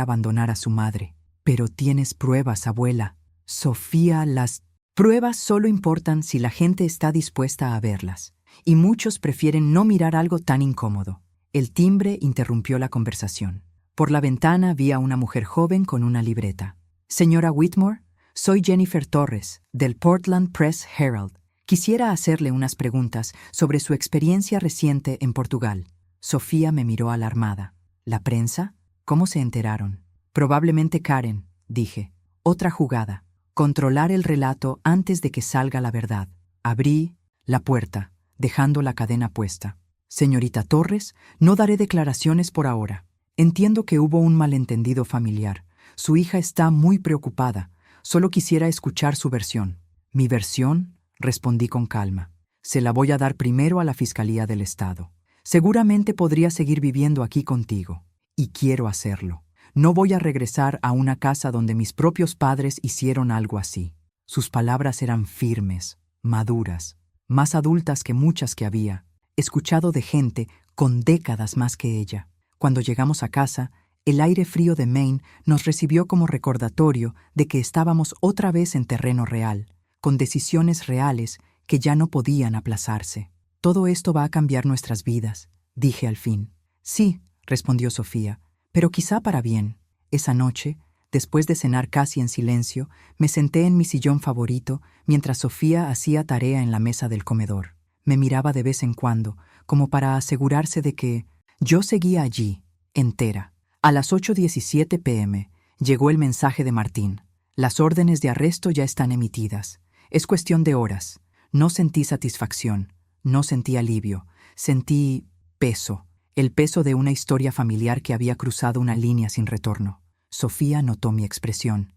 abandonar a su madre. Pero tienes pruebas, abuela. Sofía, las pruebas solo importan si la gente está dispuesta a verlas. Y muchos prefieren no mirar algo tan incómodo. El timbre interrumpió la conversación. Por la ventana vi a una mujer joven con una libreta. Señora Whitmore, soy Jennifer Torres, del Portland Press Herald. Quisiera hacerle unas preguntas sobre su experiencia reciente en Portugal. Sofía me miró alarmada. ¿La prensa? ¿Cómo se enteraron? Probablemente Karen, dije. Otra jugada. Controlar el relato antes de que salga la verdad. Abrí la puerta, dejando la cadena puesta. Señorita Torres, no daré declaraciones por ahora. Entiendo que hubo un malentendido familiar. Su hija está muy preocupada. Solo quisiera escuchar su versión. ¿Mi versión? Respondí con calma. Se la voy a dar primero a la Fiscalía del Estado. Seguramente podría seguir viviendo aquí contigo. Y quiero hacerlo. No voy a regresar a una casa donde mis propios padres hicieron algo así. Sus palabras eran firmes, maduras, más adultas que muchas que había escuchado de gente con décadas más que ella. Cuando llegamos a casa, el aire frío de Maine nos recibió como recordatorio de que estábamos otra vez en terreno real, con decisiones reales que ya no podían aplazarse. Todo esto va a cambiar nuestras vidas, dije al fin. Sí, respondió Sofía, pero quizá para bien. Esa noche, después de cenar casi en silencio, me senté en mi sillón favorito mientras Sofía hacía tarea en la mesa del comedor. Me miraba de vez en cuando, como para asegurarse de que yo seguía allí, entera. A las 8:17 p.m. llegó el mensaje de Martín. Las órdenes de arresto ya están emitidas. Es cuestión de horas. No sentí satisfacción, no sentí alivio, sentí peso, el peso de una historia familiar que había cruzado una línea sin retorno. Sofía notó mi expresión.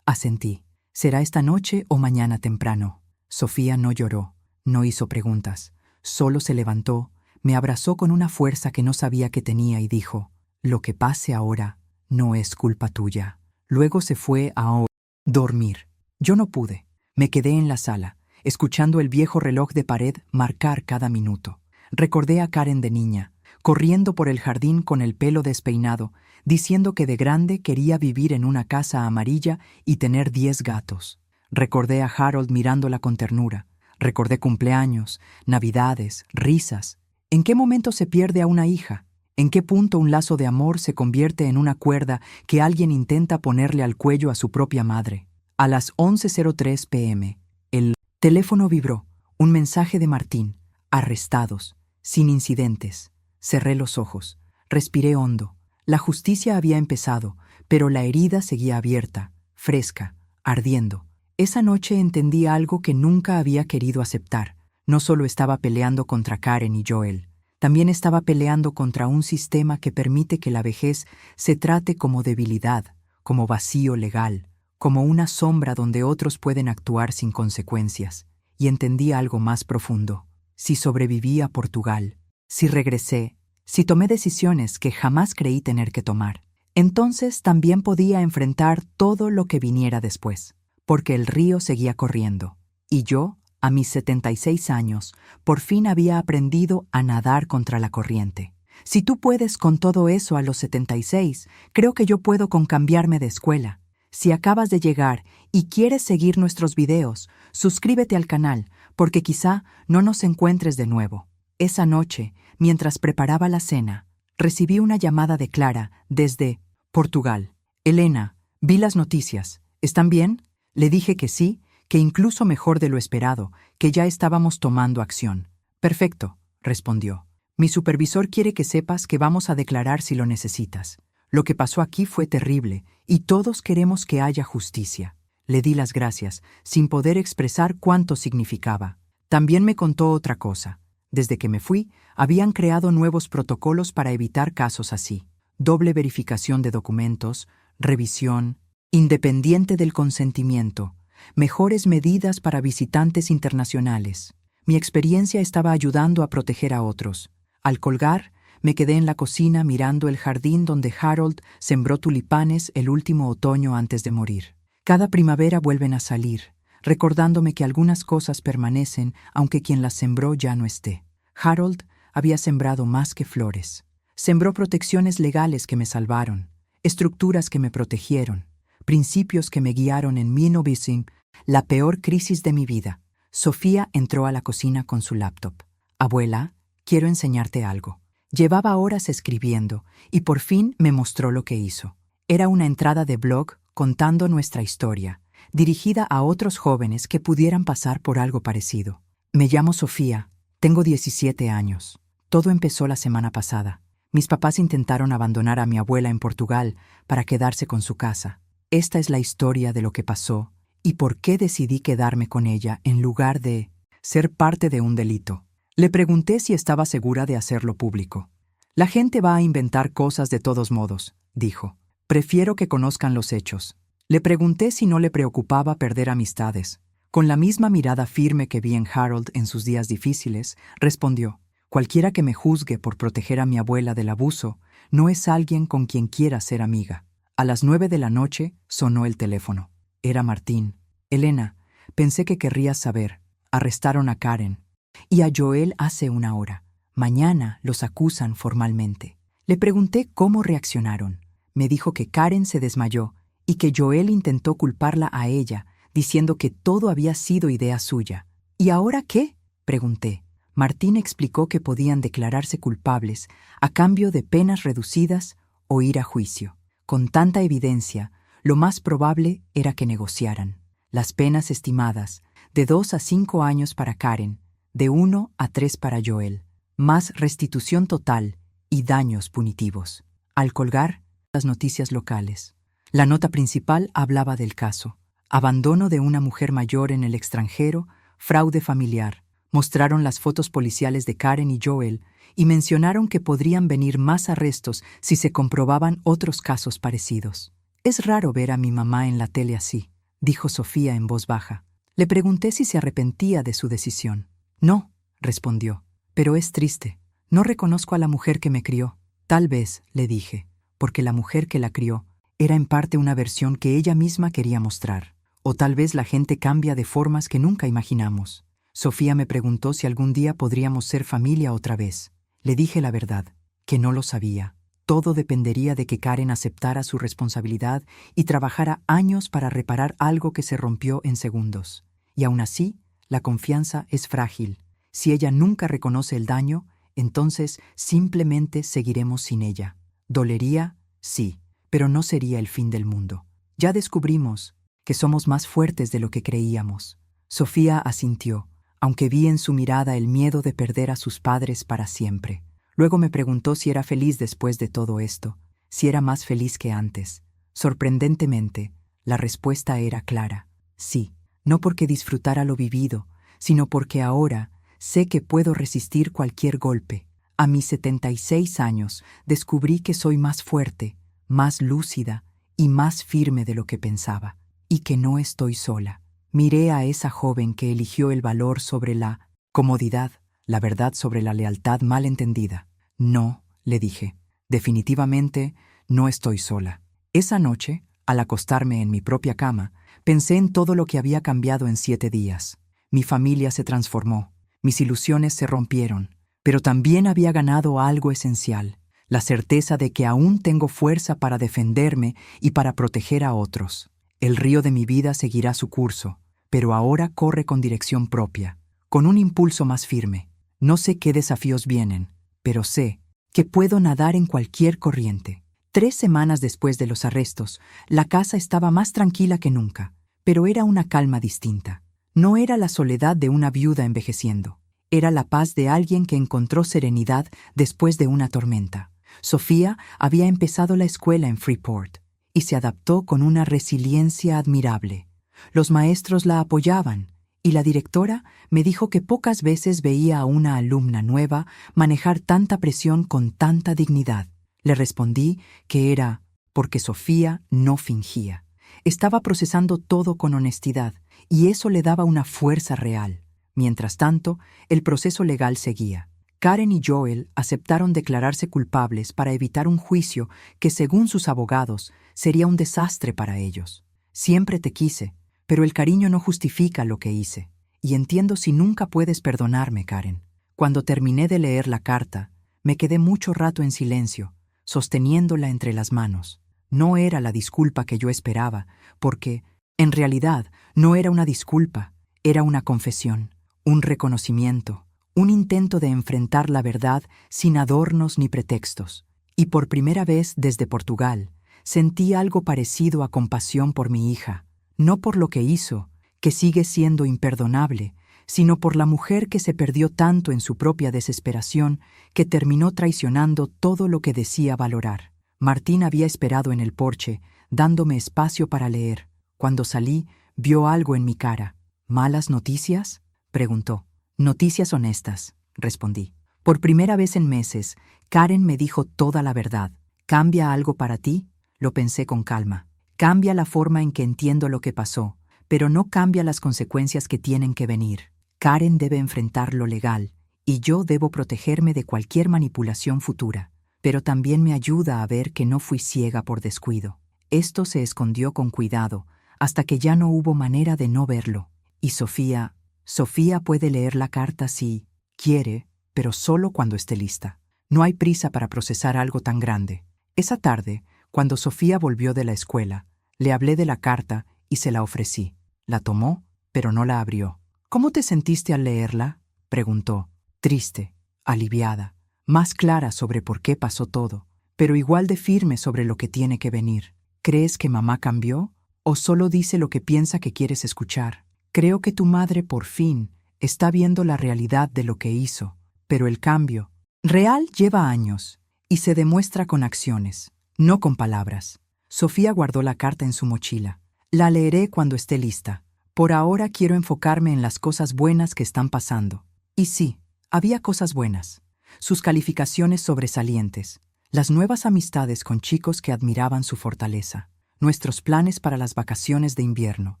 Asentí. ¿Será esta noche o mañana temprano? Sofía no lloró, no hizo preguntas. Solo se levantó, me abrazó con una fuerza que no sabía que tenía y dijo, lo que pase ahora no es culpa tuya. Luego se fue a dormir. Yo no pude. Me quedé en la sala, escuchando el viejo reloj de pared marcar cada minuto. Recordé a Karen de niña, corriendo por el jardín con el pelo despeinado, diciendo que de grande quería vivir en una casa amarilla y tener 10 gatos. Recordé a Harold mirándola con ternura. Recordé cumpleaños, navidades, risas. ¿En qué momento se pierde a una hija? ¿En qué punto un lazo de amor se convierte en una cuerda que alguien intenta ponerle al cuello a su propia madre? A las 11:03 p.m., el teléfono vibró. Un mensaje de Martín. Arrestados. Sin incidentes. Cerré los ojos. Respiré hondo. La justicia había empezado, pero la herida seguía abierta, fresca, ardiendo. Esa noche entendí algo que nunca había querido aceptar. No solo estaba peleando contra Karen y Joel, también estaba peleando contra un sistema que permite que la vejez se trate como debilidad, como vacío legal, como una sombra donde otros pueden actuar sin consecuencias. Y entendí algo más profundo. Si sobreviví a Portugal, si regresé, si tomé decisiones que jamás creí tener que tomar, entonces también podía enfrentar todo lo que viniera después, porque el río seguía corriendo. Y yo, a mis 76 años, por fin había aprendido a nadar contra la corriente. Si tú puedes con todo eso a los 76, creo que yo puedo con cambiarme de escuela. Si acabas de llegar y quieres seguir nuestros videos, suscríbete al canal, porque quizá no nos encuentres de nuevo. Esa noche, mientras preparaba la cena, recibí una llamada de Clara desde Portugal. Elena, vi las noticias. ¿Están bien? Le dije que sí, que incluso mejor de lo esperado, que ya estábamos tomando acción. Perfecto, respondió. Mi supervisor quiere que sepas que vamos a declarar si lo necesitas. Lo que pasó aquí fue terrible y todos queremos que haya justicia. Le di las gracias, sin poder expresar cuánto significaba. También me contó otra cosa. Desde que me fui, habían creado nuevos protocolos para evitar casos así. Doble verificación de documentos, revisión, independiente del consentimiento, mejores medidas para visitantes internacionales. Mi experiencia estaba ayudando a proteger a otros. Al colgar, me quedé en la cocina mirando el jardín donde Harold sembró tulipanes el último otoño antes de morir. Cada primavera vuelven a salir, recordándome que algunas cosas permanecen aunque quien las sembró ya no esté. Harold había sembrado más que flores. Sembró protecciones legales que me salvaron, estructuras que me protegieron, principios que me guiaron en 1900, la peor crisis de mi vida. Sofía entró a la cocina con su laptop. Abuela, quiero enseñarte algo. Llevaba horas escribiendo y por fin me mostró lo que hizo. Era una entrada de blog contando nuestra historia, dirigida a otros jóvenes que pudieran pasar por algo parecido. Me llamo Sofía, tengo 17 años. Todo empezó la semana pasada. Mis papás intentaron abandonar a mi abuela en Portugal para quedarse con su casa. Esta es la historia de lo que pasó y por qué decidí quedarme con ella en lugar de ser parte de un delito. Le pregunté si estaba segura de hacerlo público. La gente va a inventar cosas de todos modos, dijo. Prefiero que conozcan los hechos. Le pregunté si no le preocupaba perder amistades. Con la misma mirada firme que vi en Harold en sus días difíciles, respondió: cualquiera que me juzgue por proteger a mi abuela del abuso no es alguien con quien quiera ser amiga. A las 9 de la noche sonó el teléfono. Era Martín. Elena, pensé que querrías saber. Arrestaron a Karen y a Joel hace una hora. Mañana los acusan formalmente. Le pregunté cómo reaccionaron. Me dijo que Karen se desmayó y que Joel intentó culparla a ella, diciendo que todo había sido idea suya. ¿Y ahora qué?, pregunté. Martín explicó que podían declararse culpables a cambio de penas reducidas o ir a juicio. Con tanta evidencia, lo más probable era que negociaran. Las penas estimadas, de 2 a 5 años para Karen, de 1 a 3 para Joel, más restitución total y daños punitivos. Al colgar, las noticias locales. La nota principal hablaba del caso. Abandono de una mujer mayor en el extranjero, fraude familiar. Mostraron las fotos policiales de Karen y Joel y mencionaron que podrían venir más arrestos si se comprobaban otros casos parecidos. Es raro ver a mi mamá en la tele así, dijo Sofía en voz baja. Le pregunté si se arrepentía de su decisión. No, respondió, pero es triste. No reconozco a la mujer que me crió. Tal vez, le dije, porque la mujer que la crió era en parte una versión que ella misma quería mostrar. O tal vez la gente cambia de formas que nunca imaginamos. Sofía me preguntó si algún día podríamos ser familia otra vez. Le dije la verdad, que no lo sabía. Todo dependería de que Karen aceptara su responsabilidad y trabajara años para reparar algo que se rompió en segundos. Y aún así, la confianza es frágil. Si ella nunca reconoce el daño, entonces simplemente seguiremos sin ella. Dolería, sí, pero no sería el fin del mundo. Ya descubrimos que somos más fuertes de lo que creíamos. Sofía asintió, aunque vi en su mirada el miedo de perder a sus padres para siempre. Luego me preguntó si era feliz después de todo esto, si era más feliz que antes. Sorprendentemente, la respuesta era clara. Sí, no porque disfrutara lo vivido, sino porque ahora sé que puedo resistir cualquier golpe. A mis 76 años descubrí que soy más fuerte, más lúcida y más firme de lo que pensaba, y que no estoy sola. Miré a esa joven que eligió el valor sobre la comodidad, la verdad sobre la lealtad mal entendida. No, le dije, definitivamente no estoy sola. Esa noche, al acostarme en mi propia cama, pensé en todo lo que había cambiado en 7 días. Mi familia se transformó, mis ilusiones se rompieron, pero también había ganado algo esencial, la certeza de que aún tengo fuerza para defenderme y para proteger a otros. El río de mi vida seguirá su curso, pero ahora corre con dirección propia, con un impulso más firme. No sé qué desafíos vienen, pero sé que puedo nadar en cualquier corriente. 3 semanas después de los arrestos, la casa estaba más tranquila que nunca, pero era una calma distinta. No era la soledad de una viuda envejeciendo. Era la paz de alguien que encontró serenidad después de una tormenta. Sofía había empezado la escuela en Freeport y se adaptó con una resiliencia admirable. Los maestros la apoyaban y la directora me dijo que pocas veces veía a una alumna nueva manejar tanta presión con tanta dignidad. Le respondí que era porque Sofía no fingía. Estaba procesando todo con honestidad y eso le daba una fuerza real. Mientras tanto, el proceso legal seguía. Karen y Joel aceptaron declararse culpables para evitar un juicio que, según sus abogados, sería un desastre para ellos. Siempre te quise, pero el cariño no justifica lo que hice. Y entiendo si nunca puedes perdonarme, Karen. Cuando terminé de leer la carta, me quedé mucho rato en silencio, sosteniéndola entre las manos. No era la disculpa que yo esperaba, porque, en realidad, no era una disculpa, era una confesión. Un reconocimiento, un intento de enfrentar la verdad sin adornos ni pretextos. Y por primera vez desde Portugal, sentí algo parecido a compasión por mi hija, no por lo que hizo, que sigue siendo imperdonable, sino por la mujer que se perdió tanto en su propia desesperación que terminó traicionando todo lo que decía valorar. Martín había esperado en el porche, dándome espacio para leer. Cuando salí, vio algo en mi cara. ¿Malas noticias?, preguntó. Noticias honestas, respondí. Por primera vez en meses, Karen me dijo toda la verdad. ¿Cambia algo para ti? Lo pensé con calma. Cambia la forma en que entiendo lo que pasó, pero no cambia las consecuencias que tienen que venir. Karen debe enfrentar lo legal, y yo debo protegerme de cualquier manipulación futura. Pero también me ayuda a ver que no fui ciega por descuido. Esto se escondió con cuidado, hasta que ya no hubo manera de no verlo. Y Sofía puede leer la carta si quiere, pero solo cuando esté lista. No hay prisa para procesar algo tan grande. Esa tarde, cuando Sofía volvió de la escuela, le hablé de la carta y se la ofrecí. La tomó, pero no la abrió. ¿Cómo te sentiste al leerla?, preguntó. Triste, aliviada, más clara sobre por qué pasó todo, pero igual de firme sobre lo que tiene que venir. ¿Crees que mamá cambió? ¿O solo dice lo que piensa que quieres escuchar? Creo que tu madre por fin está viendo la realidad de lo que hizo, pero el cambio real lleva años y se demuestra con acciones, no con palabras. Sofía guardó la carta en su mochila. La leeré cuando esté lista. Por ahora quiero enfocarme en las cosas buenas que están pasando. Y sí, había cosas buenas. Sus calificaciones sobresalientes, las nuevas amistades con chicos que admiraban su fortaleza, nuestros planes para las vacaciones de invierno,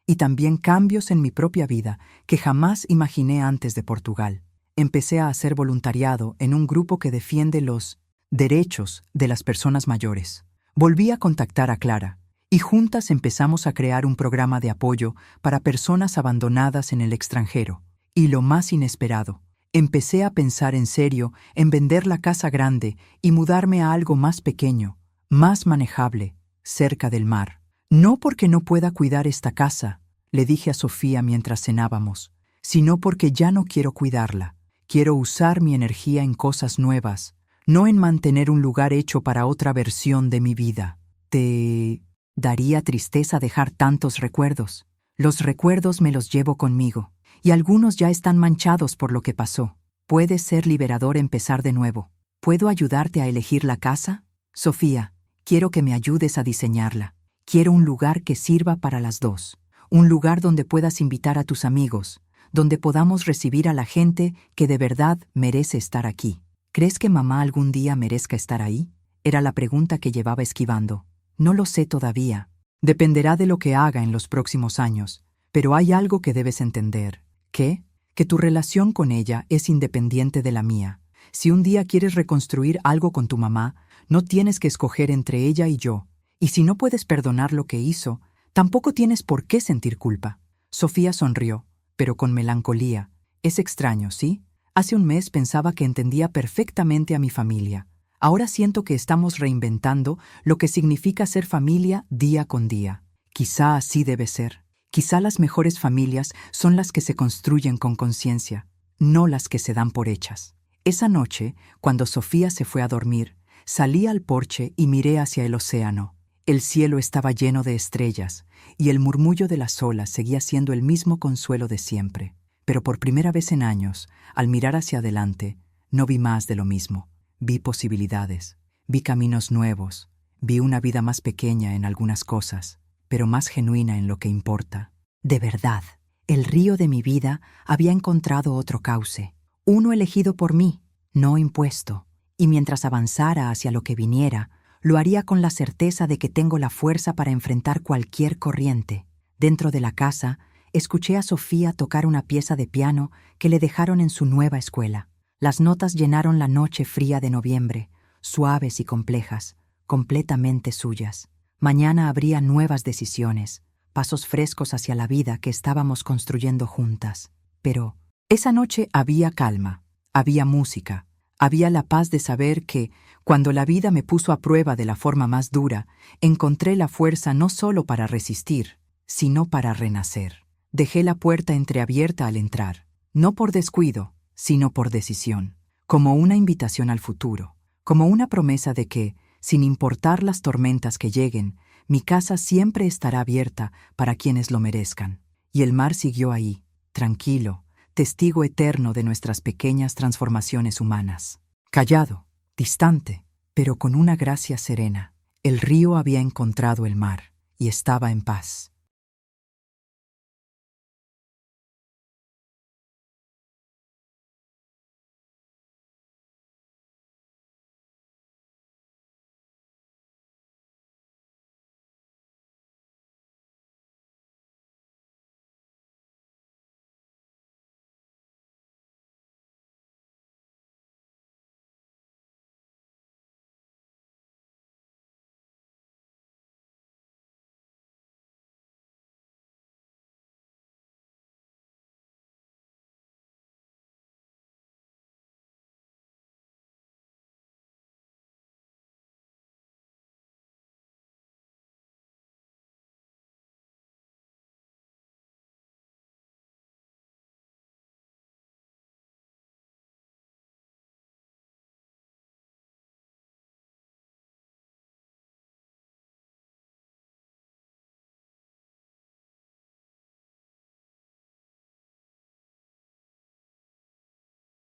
y también cambios en mi propia vida que jamás imaginé antes de Portugal. Empecé a hacer voluntariado en un grupo que defiende los derechos de las personas mayores. Volví a contactar a Clara, y juntas empezamos a crear un programa de apoyo para personas abandonadas en el extranjero. Y lo más inesperado, empecé a pensar en serio en vender la casa grande y mudarme a algo más pequeño, más manejable, cerca del mar. No porque no pueda cuidar esta casa, le dije a Sofía mientras cenábamos, sino porque ya no quiero cuidarla. Quiero usar mi energía en cosas nuevas, no en mantener un lugar hecho para otra versión de mi vida. ¿Te daría tristeza dejar tantos recuerdos? Los recuerdos me los llevo conmigo, y algunos ya están manchados por lo que pasó. Puede ser liberador empezar de nuevo. ¿Puedo ayudarte a elegir la casa? Sofía, quiero que me ayudes a diseñarla. Quiero un lugar que sirva para las dos. Un lugar donde puedas invitar a tus amigos, donde podamos recibir a la gente que de verdad merece estar aquí. ¿Crees que mamá algún día merezca estar ahí? Era la pregunta que llevaba esquivando. No lo sé todavía. Dependerá de lo que haga en los próximos años. Pero hay algo que debes entender. ¿Qué? Que tu relación con ella es independiente de la mía. Si un día quieres reconstruir algo con tu mamá, no tienes que escoger entre ella y yo. Y si no puedes perdonar lo que hizo, tampoco tienes por qué sentir culpa. Sofía sonrió, pero con melancolía. Es extraño, ¿sí? Hace un mes pensaba que entendía perfectamente a mi familia. Ahora siento que estamos reinventando lo que significa ser familia día con día. Quizá así debe ser. Quizá las mejores familias son las que se construyen con conciencia, no las que se dan por hechas. Esa noche, cuando Sofía se fue a dormir, salí al porche y miré hacia el océano. El cielo estaba lleno de estrellas, y el murmullo de las olas seguía siendo el mismo consuelo de siempre. Pero por primera vez en años, al mirar hacia adelante, no vi más de lo mismo. Vi posibilidades, vi caminos nuevos, vi una vida más pequeña en algunas cosas, pero más genuina en lo que importa. De verdad, el río de mi vida había encontrado otro cauce, uno elegido por mí, no impuesto, y mientras avanzara hacia lo que viniera, lo haría con la certeza de que tengo la fuerza para enfrentar cualquier corriente. Dentro de la casa, escuché a Sofía tocar una pieza de piano que le dejaron en su nueva escuela. Las notas llenaron la noche fría de noviembre, suaves y complejas, completamente suyas. Mañana habría nuevas decisiones, pasos frescos hacia la vida que estábamos construyendo juntas. Pero esa noche había calma, había música, había la paz de saber que, cuando la vida me puso a prueba de la forma más dura, encontré la fuerza no solo para resistir, sino para renacer. Dejé la puerta entreabierta al entrar, no por descuido, sino por decisión, como una invitación al futuro, como una promesa de que, sin importar las tormentas que lleguen, mi casa siempre estará abierta para quienes lo merezcan. Y el mar siguió ahí, tranquilo, testigo eterno de nuestras pequeñas transformaciones humanas. Callado, distante, pero con una gracia serena. El río había encontrado el mar y estaba en paz.